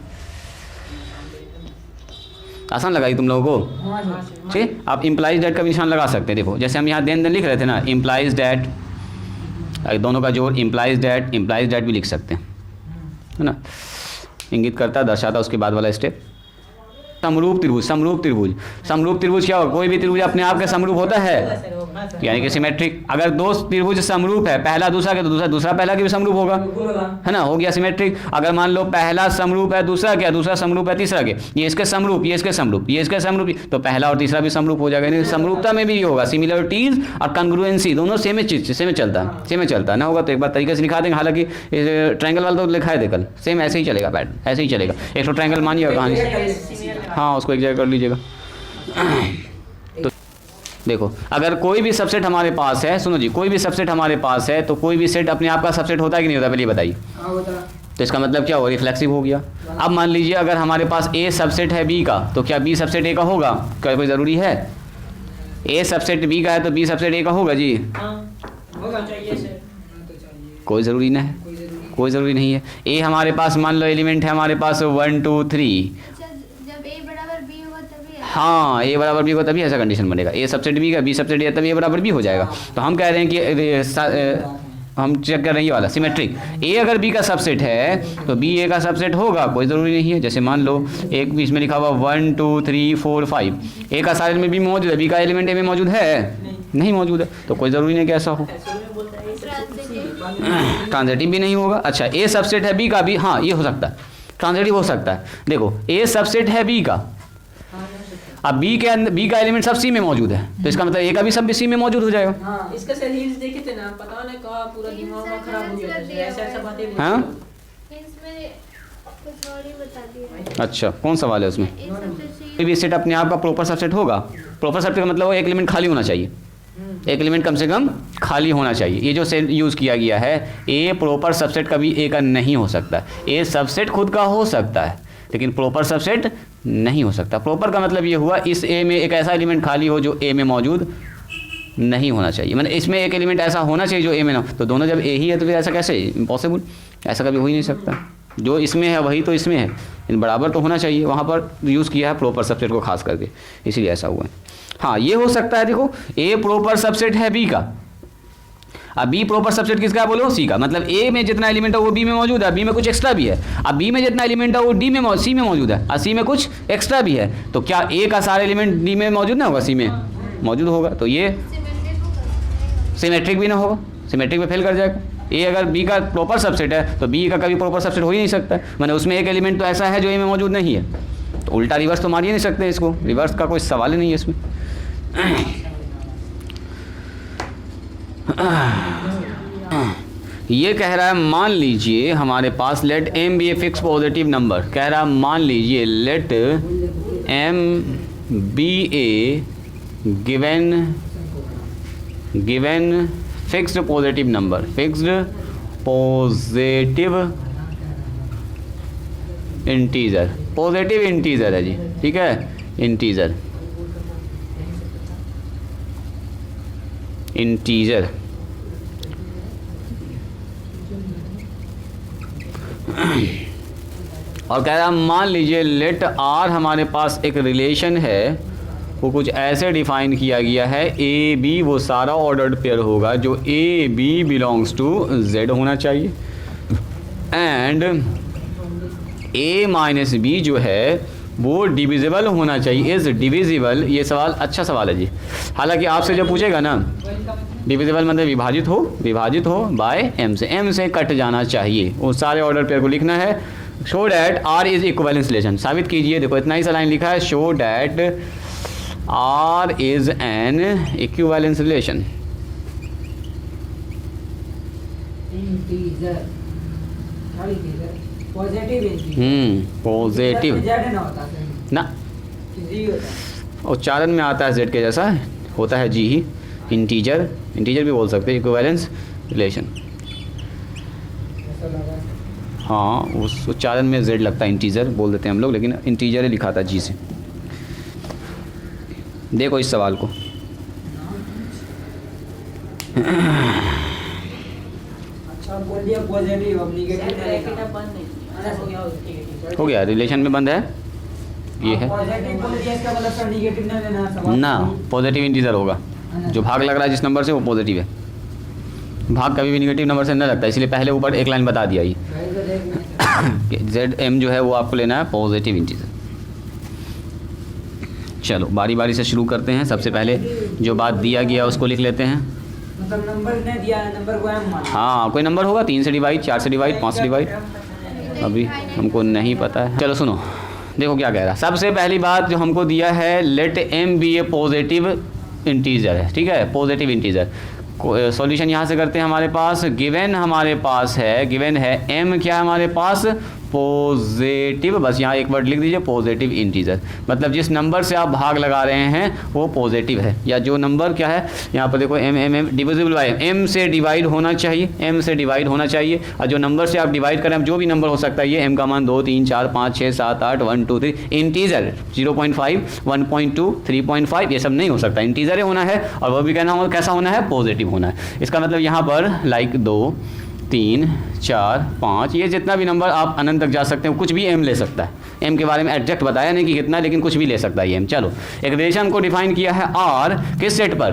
आसान लगाई तुम लोगों को, ठीक। आप इम्प्लाइज डेट का भी निशान लगा सकते हैं। देखो जैसे हम यहाँ देन लिख रहे थे ना, इम्प्लाइज डेट, दोनों का जोड़ इम्प्लाइज डेट भी लिख सकते हैं, है ना। इंगित करता, दर्शाता उसके बाद वाला स्टेप। समरूप त्रिभुज क्या होगा, कोई भी त्रिभुज अपने आप का समरूप होता है, यानी कि सिमेट्रिक। अगर दो त्रिभुज समरूप है, पहला दूसरा के, तो दूसरा पहला के भी समरूप होगा, है ना, हो गया सिमेट्रिक। अगर मान लो पहला समरूप है दूसरा क्या, दूसरा समरूप है तीसरा के, ये इसके समरूप, ये इसके समरूप, ये इसके समरूप, तो पहला और तीसरा भी समरूप हो जाएगा। यानी समरूपता में भी ये होगा, सिमिलरिटीज और कंग्रुएंसी दोनों सेम चीज, सेम चलता ना होगा तो एक बार तरीके से दिखा देंगे। हालांकि ट्रायंगल वाला तो लिखा है देखल, सेम ऐसे ही चलेगा पैटर्न, ऐसे ही चलेगा। एक तो ट्रायंगल मानिएगा कहानी, हाँ उसको एक जगह कर लीजिएगा। तो देखो अगर कोई भी सबसेट हमारे पास है, सुनो जी, कोई भी सबसेट हमारे पास है तो कोई भी सेट अपने आप का सबसेट होता है कि नहीं होता, पहले बताइए। तो इसका मतलब क्या हो, रिफ्लेक्सिव हो गया। अब मान लीजिए अगर हमारे पास ए सबसेट है बी का, तो क्या बी सबसेट ए का होगा, क्या कोई ज़रूरी है। ए सबसेट बी का है तो बी सबसेट ए का होगा जी, कोई ज़रूरी ना है, कोई ज़रूरी नहीं है। ए हमारे पास मान लो एलिमेंट है हमारे पास 1 2 3, हाँ ए बराबर बी को तभी ऐसा कंडीशन बनेगा। ए सबसेट बी का, बी सबसेट ए, तभी ए बराबर बी हो जाएगा। तो हम कह रहे हैं कि हम चेक कर रहे हैं ये वाला सिमेट्रिक। ए अगर बी का सबसेट है तो बी ए का सबसेट होगा, कोई ज़रूरी नहीं है। जैसे मान लो एक बीच में लिखा हुआ 1 2 3 4 5, ए का सारे में बी मौजूद है, बी का एलिमेंट ए में मौजूद है, नहीं मौजूद है, तो कोई ज़रूरी नहीं कि ऐसा हो। ट्रांजिटिव भी नहीं होगा। अच्छा ए सबसेट है बी का भी, हाँ ये हो सकता है, ट्रांजिटिव हो सकता है। देखो ए सबसेट है बी का, अब बी के अंदर बी का एलिमेंट सब सी में मौजूद है, तो इसका मतलब ए का भी सब सी में मौजूद हो जाएगा। इसका रील्स देखे थे ना, पता ना कहाँ पूरा दिमाग खराब हो गया था, ऐसा बातें। हाँ इसमें कुछ और ही बता दिया। अच्छा कौन सवाल है उसमें। कोई भी सेट अपने आप का प्रॉपर सबसेट होगा। प्रॉपर सबसेट का मतलब वो एक एलिमेंट खाली होना चाहिए, एक एलिमेंट कम से कम खाली होना चाहिए। ये जो सेट यूज़ किया गया है, ए प्रॉपर सबसेट कभी ए का नहीं हो सकता। ए सबसेट खुद का हो सकता है लेकिन प्रॉपर सबसेट नहीं हो सकता। प्रॉपर का मतलब ये हुआ इस ए में एक ऐसा एलिमेंट खाली हो जो ए में मौजूद नहीं होना चाहिए, मतलब इसमें एक एलिमेंट ऐसा होना चाहिए जो ए में ना हो। तो दोनों जब ए ही है तो फिर ऐसा कैसे, इम्पॉसिबल, ऐसा कभी हो ही नहीं सकता। जो इसमें है वही तो इसमें है, बराबर तो होना चाहिए। वहाँ पर यूज़ किया है प्रॉपर सबसेट को खास करके, इसीलिए ऐसा हुआ है। हाँ ये हो सकता है, देखो ए प्रॉपर सबसेट है बी का, अब बी प्रॉपर सबसेट किसका है बोलो, सी का। मतलब ए में जितना एलिमेंट है वो बी में मौजूद है, बी में कुछ एक्स्ट्रा भी है। अब बी में जितना एलिमेंट है वो डी में सी में मौजूद है, और सी में कुछ एक्स्ट्रा भी है। तो क्या ए का सारा एलिमेंट डी में मौजूद ना होगा, सी में मौजूद होगा, तो ये सिमेट्रिक भी ना होगा, सिमेट्रिक में फेल कर जाएगा। ए अगर बी का प्रॉपर सबसेट है तो बी का कभी प्रॉपर सबसेट हो ही नहीं सकता, मैंने उसमें एक एलिमेंट तो ऐसा है जो ए में मौजूद नहीं है। तो उल्टा रिवर्स तो मार ही नहीं सकते इसको, रिवर्स का कोई सवाल ही नहीं है इसमें। ये कह रहा है मान लीजिए हमारे पास let m be a fix positive number, कह रहा है मान लीजिए let m be a given fixed positive number, fixed positive integer, positive integer है जी, ठीक है, इंटीजर और कह रहा मान लीजिए लेट आर हमारे पास एक रिलेशन है वो कुछ ऐसे डिफाइन किया गया है, ए बी वो सारा ऑर्डर्ड पेयर होगा जो A B belongs to Z होना चाहिए, एंड ए माइनस बी जो है वो डिविजिबल होना चाहिए, इज़ डिविजिबल। ये सवाल अच्छा सवाल है जी। हालांकि आपसे जब पूछेगा ना डिविजिबल मतलब विभाजित हो बाय एम से कट जाना चाहिए, वो सारे ऑर्डर पेयर को लिखना है। Show that R is equivalence relation, साबित कीजिए। देखो इतना ही सा लाइन लिखा है, show that R is an equivalence relation. Integer क्या लिखेगा? Positive integer. पॉजिटिव जेड ना होता है ना, जी होता है। उच्चारण में आता है जेड के जैसा, होता है जी ही। इंटीजर भी बोल सकते हैं, इक्विवेलेंस रिलेशन। ऐसा लगा हाँ, उस उच्चारण में जेड लगता है, इंटीजर बोल देते हैं हम लोग, लेकिन इंटीजर ही लिखा था जी से। देखो इस सवाल को, अच्छा बोल दिया पॉजिटिव, अब नेगेटिव ना ब्रैकेट लिखा। अब बंद नहीं किया, हो गया नेगेटिव। हो गया, रिलेशन में बंद है, ये है पॉजिटिव बोल दिया, इसका मतलब सर नेगेटिव ना लेना सवाल ना, पॉजिटिव इंटीजर होगा। जो भाग लग रहा है जिस नंबर से वो पॉजिटिव है। भाग कभी भी नेगेटिव नंबर से नहीं लगता, इसलिए पहले ऊपर एक लाइन बता दिया ये जेड एम जो है वो आपको लेना है पॉजिटिव इंटीजर। चलो बारी बारी से शुरू करते हैं। सबसे पहले जो बात दिया गया उसको लिख लेते हैं। मतलब नंबर ने दिया है, नंबर को एम मान। हाँ, कोई नंबर होगा, 3 से डिवाइड, 4 से डिवाइड, 5 से डिवाइड, अभी हमको नहीं पता है। चलो सुनो, देखो क्या कह रहा है। सबसे पहली बात जो हमको दिया है, late m be A positive integer है, ठीक है, पॉजिटिव इंटीजर। सॉल्यूशन यहाँ से करते हैं। हमारे पास गिवन है एम क्या है हमारे पास, पॉजिटिव। बस यहाँ एक वर्ड लिख दीजिए, पॉजिटिव इंटीजर। मतलब जिस नंबर से आप भाग लगा रहे हैं वो पॉजिटिव है, या जो नंबर क्या है यहाँ पर देखो एम डिविजिबल बाय एम से डिवाइड होना चाहिए, और जो नंबर से आप डिवाइड करें, जो भी नंबर हो सकता है, ये एम का मान 2 3 4 5 6 7 8 1 2 3, इंटीजर 0.5 1.2 3.5 ये सब नहीं हो सकता, इंटीजर ही होना है, और वो भी कैसा होना है, पॉजिटिव होना है। इसका मतलब यहाँ पर लाइक 2 3 4 5 ये जितना भी नंबर आप अनंत तक जा सकते हैं, कुछ भी एम ले सकता है। एम के बारे में एग्जैक्ट बताया नहीं कि कितना, लेकिन कुछ भी ले सकता है ये एम। चलो एक रिलेशन को डिफाइन किया है आर किस सेट पर,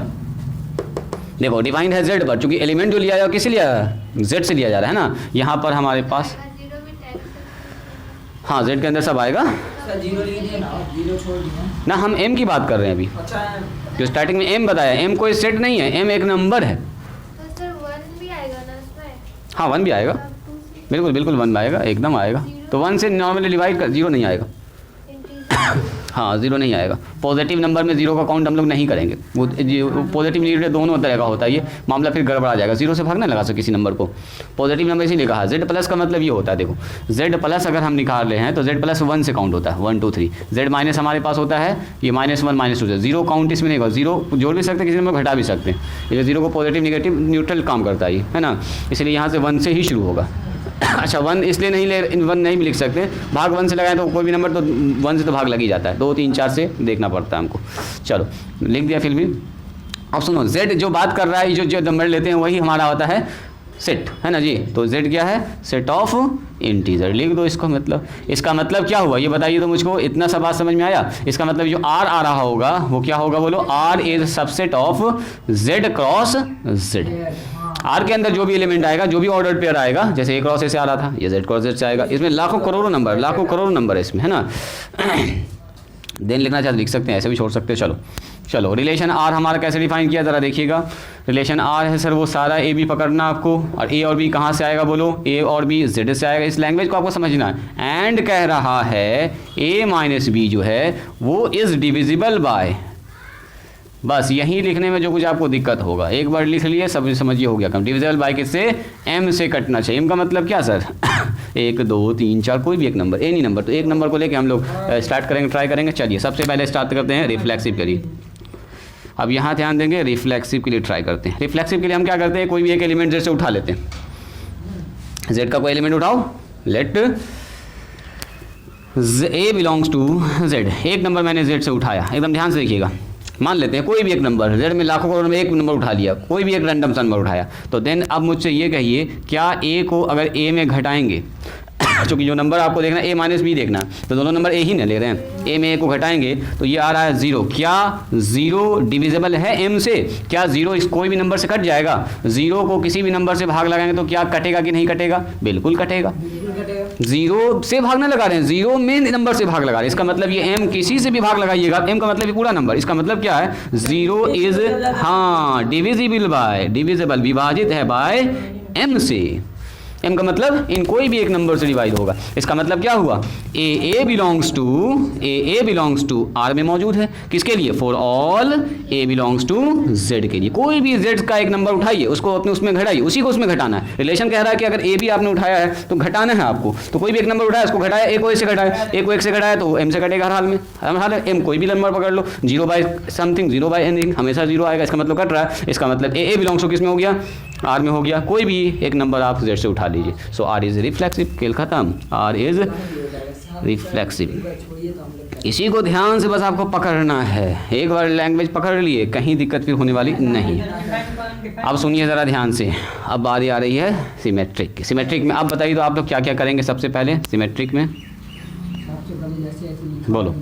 देखो डिफाइंड है जेड पर, चूंकि एलिमेंट जो लिया जा किससे लिया है, जेड से लिया जा रहा है ना। यहाँ पर हमारे पास जीरो में टैग हाँ जेड के अंदर सब आएगा सर जीरो लिख दिया ना, जीरो छोड़ दिया ना, हम एम की बात कर रहे हैं अभी। अच्छा है। जो स्टार्टिंग में एम बताया, एम कोई सेट नहीं है, एम एक नंबर है। तो सर 1 भी आएगा ना इसमें? हाँ 1 भी आएगा, अब 2 से बिल्कुल बिल्कुल 1 आएगा, एकदम आएगा। तो 1 से नॉर्मली डिवाइड कर, 0 नहीं आएगा। इंटीजर हाँ 0 नहीं आएगा। पॉजिटिव नंबर में 0 का काउंट हम लोग नहीं करेंगे, वो पॉजिटिव नेगेटिव दोनों तरह का होता है, ये मामला फिर गड़बड़ा जाएगा। 0 से भाग ना लगा सकते किसी नंबर को, पॉजिटिव नंबर इसीलिए कहा। जेड प्लस का मतलब ये होता है, देखो जेड प्लस अगर हम निकाल रहे हैं तो जेड प्लस 1 से काउंट होता है, 1 2 3। जेड माइनस हमारे पास होता है ये -1 -2 से, 0 काउंट इसमें नहीं होगा। 0 जोड़ भी सकते, किसी नंबर को घटा भी सकते हैं। ये 0 को पॉजिटिव नेगेटिव न्यूट्रल काम करता है ना, इसलिए यहाँ से 1 से ही शुरू होगा। अच्छा 1 इसलिए नहीं 1 नहीं भी लिख सकते, भाग 1 से लगाएं तो कोई भी नंबर तो 1 से तो भाग लग ही जाता है, 2 3 4 से देखना पड़ता है हमको। चलो लिख दिया फिर भी। अब सुनो, जेड जो बात कर रहा है, जो नंबर लेते हैं वही हमारा होता है सेट, है ना जी। तो जेड क्या है, सेट ऑफ इंटीजर, लिख दो इसको। मतलब इसका मतलब क्या हुआ ये बताइए तो मुझको, इतना सा बात समझ में आया। इसका मतलब जो आर आ रहा होगा वो क्या होगा, बोलो। R is subset of Z cross Z. R के अंदर जो भी एलिमेंट आएगा, जो भी ऑर्डर पेयर आएगा, जैसे ए क्रॉस ए से आ रहा था, ये जेड क्रॉस जेड से आएगा। इसमें लाखों करोड़ों नंबर है इसमें, है ना। देन लिखना चाहते लिख सकते हैं, ऐसे भी छोड़ सकते हैं। चलो रिलेशन आर हमारा कैसे डिफाइन किया ज़रा देखिएगा। रिलेशन आर है सर वो सारा ए बी पकड़ना आपको, और ए और बी कहाँ से आएगा बोलो, ए और बी जेड से आएगा। इस लैंग्वेज को आपको समझना है। एंड कह रहा है ए माइनस बी जो है वो इज़ डिविजिबल बाय, बस यहीं लिखने में जो कुछ आपको दिक्कत होगा, एक बार लिख लिए सब समझिए हो गया कम। डिविजिबल बाय किससे, एम से कटना चाहिए। एम का मतलब क्या सर 1 2 3 4 कोई भी एक नंबर, एनी नंबर। तो एक नंबर को लेके हम लोग स्टार्ट करेंगे, ट्राई करेंगे। चलिए सबसे पहले स्टार्ट करते हैं रिफ्लेक्सिव के लिए। अब यहाँ ध्यान देंगे, रिफ्लेक्सिव के लिए ट्राई करते हैं। रिफ्लेक्सिव के लिए हम क्या करते हैं, कोई भी एक एलिमेंट जेड से उठा लेते हैं। जेड का कोई एलिमेंट उठाओ, let A belongs to Z. एक नंबर मैंने जेड से उठाया, एकदम ध्यान से देखिएगा। मान लेते हैं कोई भी एक नंबर, जेड में लाखों करोड़ में एक नंबर उठा लिया, कोई भी एक रैंडम सा नंबर उठाया। तो देन अब मुझसे ये कहिए, क्या ए को अगर ए में घटाएंगे चूँकि जो नंबर आपको देखना है a माइनस बी देखना है, तो दोनों नंबर a ही ना ले रहे हैं, a में a को घटाएंगे तो ये आ रहा है 0। क्या 0 डिविजिबल है m से? क्या 0 इस कोई भी नंबर से कट जाएगा? 0 को किसी भी नंबर से भाग लगाएंगे तो क्या कटेगा कि नहीं कटेगा? बिल्कुल कटेगा। 0 से भाग ना लगा रहे हैं, 0 में नंबर से भाग लगा रहे हैं, इसका मतलब ये m किसी से भी भाग लगाइएगा, m का मतलब ये पूरा नंबर, इसका मतलब क्या है? 0 इज डिविजिबल विभाजित है बाय m से। m का मतलब इन कोई भी एक नंबर से डिवाइड होगा। इसका मतलब क्या हुआ? a बिलोंग्स टू r में मौजूद है, किसके लिए? For all a belongs to z के लिए। कोई भी z का एक नंबर उठाइए, उसको अपने उसमें घटाइए, उसी को उसमें घटाना है। रिलेशन कह रहा है कि अगर a भी आपने उठाया है तो घटाना है आपको, तो कोई भी एक नंबर उठाया उसको घटाया, a को a से घटाया, a को 1 से घटाया तो m से कटेगा हर हाल में। हर हाल में m कोई भी नंबर पकड़ लो, 0 बाय समथिंग, 0 बाय एनीथिंग, हमेशा 0 आएगा, इसका मतलब कट रहा है। इसका मतलब a बिलोंग्स टू किस में हो गया? r में हो गया। कोई भी एक नंबर आप z से उठा लीजिए। सो r इज रिफ्लेक्सिव, खेल खत्म, r इज रिफ्लेक्सिव। इसी को ध्यान से बस आपको पकड़ना है, एक बार लैंग्वेज पकड़ लिए कहीं दिक्कत फिर होने वाली नहीं। अब सुनिए ज़रा ध्यान से, अब बारी आ रही है सिमेट्रिक। सिमेट्रिक में अब बताइए तो आप लोग क्या क्या करेंगे सबसे पहले? सिमेट्रिक में बोलो।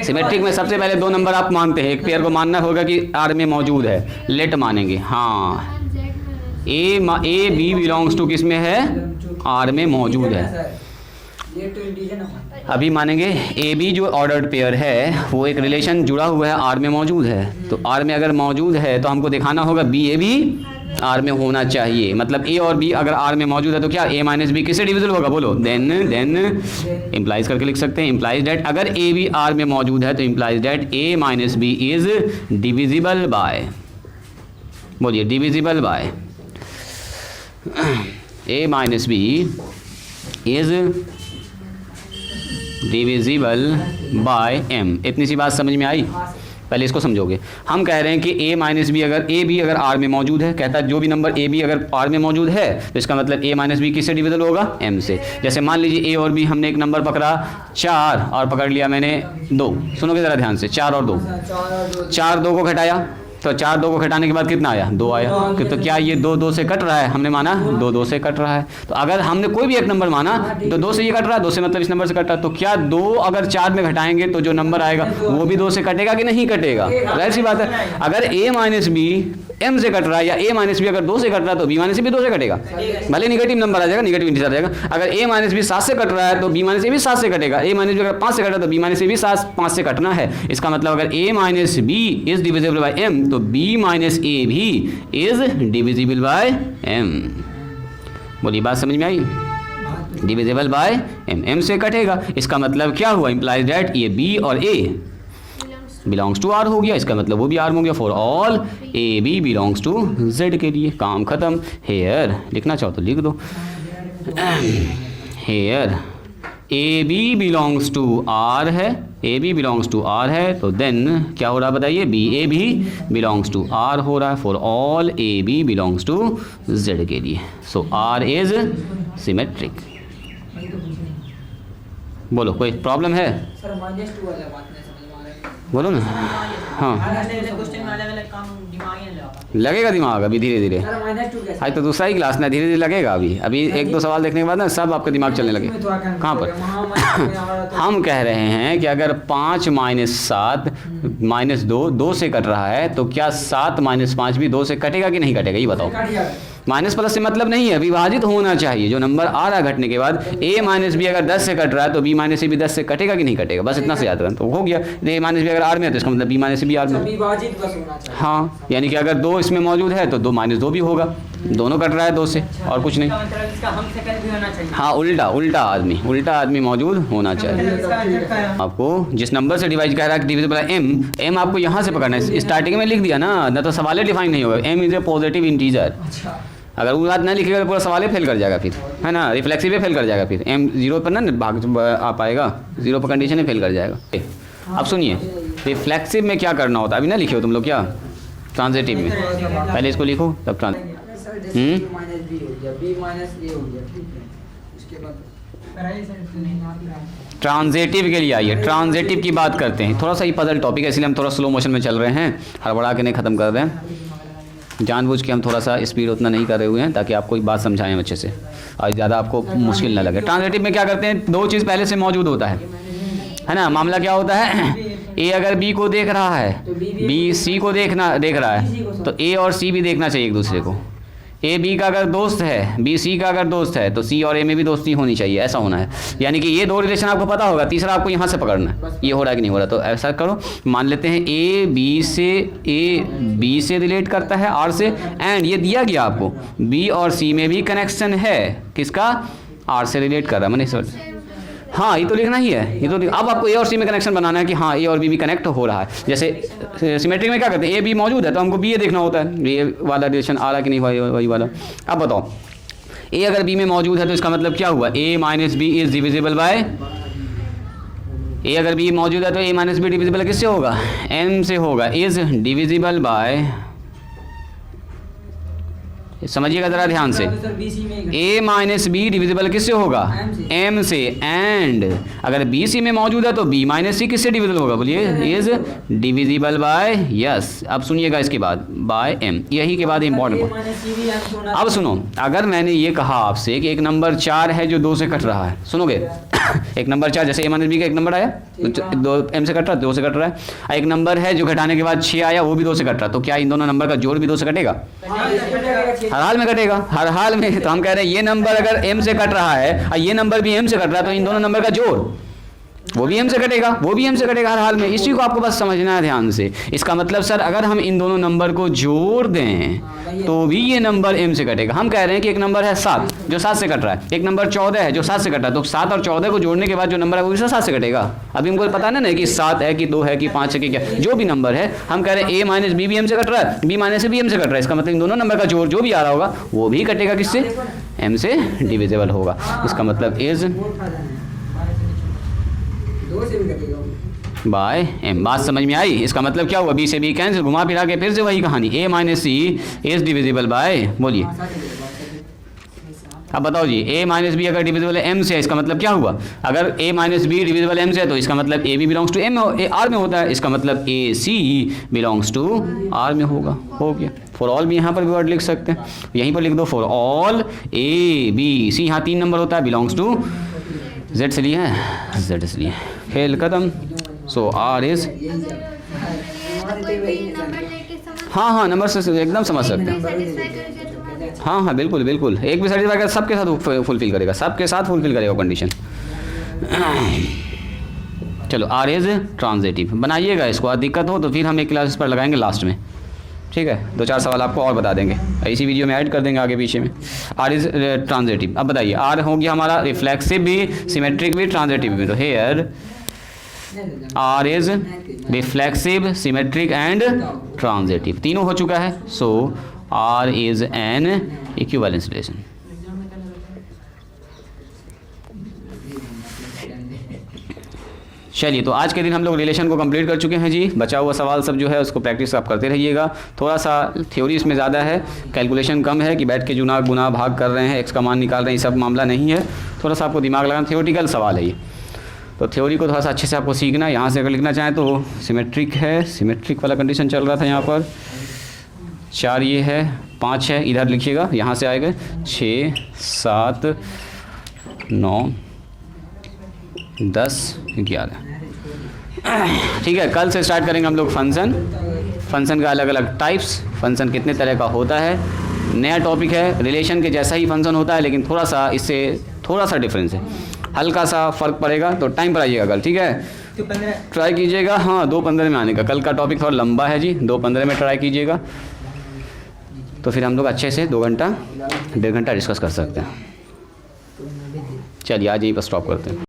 सिमेट्रिक में सबसे पहले 2 नंबर आप मानते हैं, एक पेयर को मानना होगा कि r में मौजूद है, लेट मानेंगे। हाँ, a b बिलोंग्स टू किस में है? r में मौजूद है। अभी मानेंगे ए बी जो ऑर्डर्ड पेयर है वो एक रिलेशन जुड़ा हुआ है, आर में मौजूद है। तो आर में अगर मौजूद है तो हमको दिखाना होगा बी ए भी आर में होना चाहिए। मतलब ए और बी अगर आर में मौजूद है तो क्या ए माइनस बी किससे डिविजिबल होगा? बोलो। देन इम्प्लाइज करके लिख सकते हैं, इम्प्लाइज डेट अगर ए बी आर में मौजूद है तो implies that A minus B is divisible by, बोलिए, divisible by A minus B is divisible by m। इतनी सी बात समझ में आई? पहले इसको समझोगे। हम कह रहे हैं कि a माइनस बी अगर a भी अगर r में मौजूद है, कहता है जो भी नंबर a भी अगर r में मौजूद है तो इसका मतलब a माइनस बी किससे डिविजिबल होगा? m से। जैसे मान लीजिए a और b, हमने एक नंबर पकड़ा 4 और पकड़ लिया मैंने 2। सुनोगे ज़रा ध्यान से, 4 और 2, 4 2 को घटाया तो 4 2 को घटाने के बाद कितना आया? 2 आया। तो क्या ये 2 2 से कट रहा है? हमने माना 2 2 से कट रहा है। तो अगर हमने कोई भी एक नंबर माना तो 2 से ये कट रहा है, 2 से मतलब इस नंबर से कट रहा है। तो क्या 2 अगर 4 में घटाएंगे तो जो नंबर आएगा वो भी 2 से कटेगा कि नहीं कटेगा? जाहिर सी बात है। अगर a माइनस बी m से कट रहा है या a माइनस बी अगर 2 से कट रहा है तो b माइनस बी 2 से कटेगा, भले निगेटिव नंबर आ जाएगा, निगेटिव इंटीजर आ जाएगा। अगर a माइनस बी 7 से कट रहा है तो b माइनस ए भी 7 से कटेगा। a माइनस बी अगर 5 से कट रहा है तो b माइनस ए भी 5 से कटना है। इसका मतलब अगर a minus B is divisible by m तो b माइनस ए भी इज डिविजिबल बाय m। बोलिए, बात समझ में आई? डिविजिबल बाय m, m से कटेगा। इसका मतलब क्या हुआ? इम्प्लाइज दैट ये b और a बिलोंग्स टू r हो गया, इसका मतलब वो भी r हो गया। For all a b belongs to z के लिए काम खत्म। हेयर लिखना चाहो तो लिख दो, here A B belongs to r है, A B belongs to r है, तो देन क्या हो रहा है बताइए? बी ए भी बिलोंग्स टू r हो रहा है। For all A B belongs to z के लिए। So r is symmetric. बोलो, कोई प्रॉब्लम है? सर -2 वाला बात नहीं समझ में आ रहा है। बोलो ना। हाँ, क्वेश्चन में अलग-अलग काम दिमाग ही लगा। लगेगा दिमाग अभी धीरे धीरे। सर -2 कैसे? आज तो दूसरा ही क्लास ना, धीरे धीरे लगेगा। अभी 1-2 सवाल देखने के बाद ना सब आपका दिमाग चलने लगे। कहाँ पर? हम कह रहे हैं कि अगर 5 माइनस 7 माइनस 2 से कट रहा है तो क्या 7 माइनस 5 भी 2 से कटेगा कि नहीं कटेगा? ये बताओ। माइनस प्लस से मतलब नहीं है, विभाजित होना चाहिए। जो नंबर आ रहा है घटने के बाद a माइनस बी अगर 10 से कट रहा है तो b माइनस ए भी 10 से कटेगा कि नहीं कटेगा? बस इतना से याद रखना तो हो गया। a माइनस बी अगर r में है तो इसका मतलब b माइनस ए भी r में। विभाजित बस होना चाहिए। हाँ, यानी कि अगर 2 इसमें मौजूद है तो 2 माइनस 2 भी होगा, दोनों कट रहा है 2 से और कुछ नहीं। इसका हम सेकंड भी होना चाहिए। हाँ, उल्टा आदमी मौजूद होना चाहिए। आपको जिस नंबर से डिवाइड कर रहा है डिविजिबल है m आपको यहाँ से पकड़ना है। स्टार्टिंग में लिख दिया ना तो सवाल डिफाइन नहीं होगा। m is a positive integer. अगर वो बात ना लिखेगा तो पूरा सवाल ही फेल कर जाएगा फिर, है ना? रिफ्लेक्सिव ही फेल कर जाएगा फिर। m 0 पर ना भाग आ पाएगा, 0 पर कंडीशन ही फेल कर जाएगा। अब सुनिए, रिफ्लेक्सिव में क्या करना होता है? अभी ना लिखे हो तुम लोग क्या? ट्रांजिटिव में पहले इसको लिखो तब ट्रांजिटिव के लिए आइए। ट्रांजिटिव की बात करते हैं। थोड़ा सा ही पजल टॉपिक है इसलिए हम थोड़ा स्लो मोशन में चल रहे हैं, हड़बड़ा के नहीं ख़त्म कर रहे हैं। जानबूझ के हम थोड़ा सा स्पीड उतना नहीं कर रहे हुए हैं ताकि आपको एक बात समझाएं अच्छे से और ज़्यादा आपको मुश्किल ना लगे। ट्रांजिटिव में क्या करते हैं, दो चीज़ पहले से मौजूद होता है ना। मामला क्या होता है, ए अगर बी को देख रहा है, बी सी को देख रहा है, तो ए और सी भी देखना चाहिए एक दूसरे को। ए बी का अगर दोस्त है, बी सी का अगर दोस्त है, तो सी और ए में भी दोस्ती होनी चाहिए, ऐसा होना है। यानी कि ये दो रिलेशन आपको पता होगा, तीसरा आपको यहाँ से पकड़ना है, ये हो रहा है कि नहीं हो रहा। तो ऐसा करो, मान लेते हैं ए बी से रिलेट करता है आर से, एंड ये दिया गया आपको बी और सी में भी कनेक्शन है, किसका, आर से रिलेट कर रहा है। मैंने हाँ ये तो लिखना ही है, ये तो अब आपको ए और सी में कनेक्शन बनाना है कि हाँ ए और बी भी कनेक्ट हो रहा है। जैसे सिमेट्रिक में क्या करते हैं, ए बी मौजूद है तो हमको बी ए देखना होता है, ये वाला रिलेशन आ रहा कि नहीं वही वाला। अब बताओ, ए अगर बी में मौजूद है तो इसका मतलब क्या हुआ, A minus B is divisible by, A अगर बी मौजूद है तो ए माइनस बी डिविजिबल किससे होगा, एम से होगा, इज डिविजिबल बाय, समझिएगा ज़रा ध्यान से, a माइनस बी डिविजिबल किससे होगा, m से, एंड अगर b c में मौजूद है तो b माइनस सी किससे डिविजिबल होगा, बोलिए, इज डिविजिबल बाय, यस। अब सुनिएगा इसके बाद बाय m, यही के बाद इम्पोर्टेंट। अब सुनो, अगर मैंने ये कहा आपसे कि एक नंबर 4 है जो 2 से कट रहा है, सुनोगे एक नंबर 4, जैसे a माइनस बी का एक नंबर आया तो 2 m से कट रहा है, 2 से कट रहा है। एक नंबर है जो घटाने के बाद 6 आया, वो भी 2 से कट रहा है, तो क्या इन दोनों नंबर का जोड़ भी 2 से कटेगा, हर हाल में कटेगा, हर हाल में। तो हम कह रहे हैं ये नंबर अगर m से कट रहा है और ये नंबर भी m से कट रहा है, तो इन दोनों नंबर का जोड़ वो भी m से कटेगा, वो भी m से कटेगा हर हाल में। इसी को आपको बस समझना है ध्यान से। इसका मतलब सर अगर हम इन दोनों नंबर को जोड़ दें तो भी ये नंबर m से कटेगा। हम कह रहे हैं कि एक नंबर है 7 जो 7 से कट रहा है, एक नंबर 14 है जो 7 से कट रहा है, तो 7 और 14 को जोड़ने के बाद जो नंबर है वो भी 7 से कटेगा। अभी हमको पता ना कि 7 है कि 2 है कि 5 है कि क्या, जो भी नंबर है हम कह रहे हैं a माइनस बी भी m से कट रहा है, b माइनस भी m से कट रहा है। इसका मतलब इन दोनों नंबर का जोड़ जो भी आ रहा होगा वो भी कटेगा किससे, m से डिविजिबल होगा। इसका मतलब इज बाय m। बात समझ में आई? इसका मतलब क्या हुआ, b से b कैंसिल, घुमा फिरा के फिर से वही कहानी, a minus C is divisible by, बोलिए अब बताओ जी, a माइनस बी अगर डिविजिबल है m से है, इसका मतलब क्या हुआ, अगर a minus B divisible m से है तो इसका मतलब a b belongs to r में होता है, इसका मतलब a c belongs to r में होगा। हो गया। फॉर ऑल भी यहाँ पर भी वर्ड लिख सकते हैं, यहीं पर लिख दो for all a b c, यहाँ 3 नंबर होता है, बिलोंग्स टू z से लिया है, z से लिया, खेल खत्म। सो r इज, हाँ नंबर से एकदम समझ सकते हैं, हाँ बिल्कुल बिल्कुल, एक भी सेटिस्फाई कर सबके साथ फुलफिल करेगा, सबके साथ फुलफिल करेगा कंडीशन। चलो r इज ट्रांजिटिव बनाइएगा इसको, दिक्कत हो तो फिर हम एक क्लास पर लगाएंगे लास्ट में, ठीक है। 2-4 सवाल आपको और बता देंगे, इसी वीडियो में ऐड कर देंगे आगे पीछे में। r is transitive. अब बताइए r हो गया हमारा रिफ्लेक्सिव भी, सिमेट्रिक भी, ट्रांजिटिव भी। तो here r is reflexive, symmetric and transitive, तीनों हो चुका है। So r is an equivalence relation. चलिए, तो आज के दिन हम लोग रिलेशन को कंप्लीट कर चुके हैं जी। बचा हुआ सवाल सब जो है उसको प्रैक्टिस आप करते रहिएगा। थोड़ा सा थ्योरी इसमें ज़्यादा है, कैलकुलेशन कम है कि बैठ के गुना भाग कर रहे हैं, एक्स का मान निकाल रहे हैं, ये सब मामला नहीं है। थोड़ा सा आपको दिमाग लगाना, थ्योरेटिकल सवाल है ये, तो थ्योरी को थोड़ा सा अच्छे से आपको सीखना है। यहाँ से अगर लिखना चाहें तो सिमेट्रिक है, सिमेट्रिक वाला कंडीशन चल रहा था यहाँ पर, 4 ये है, 5 है, इधर लिखिएगा, यहाँ से आएगा 6 7 9 10 11। ठीक है, कल से स्टार्ट करेंगे हम लोग फंक्शन का अलग अलग टाइप्स, फंक्शन कितने तरह का होता है, नया टॉपिक है। रिलेशन के जैसा ही फंक्शन होता है लेकिन थोड़ा सा इससे थोड़ा सा डिफरेंस है, हल्का सा फ़र्क पड़ेगा। तो टाइम पर आइएगा कल, ठीक है, ट्राई कीजिएगा। हाँ 2:15 में आने का, कल का टॉपिक थोड़ा लंबा है जी, 2:15 में ट्राई कीजिएगा, तो फिर हम लोग अच्छे से 2 घंटा 1.5 घंटा डिस्कस कर सकते हैं। चलिए आज यहीं पर स्टॉप करते हैं।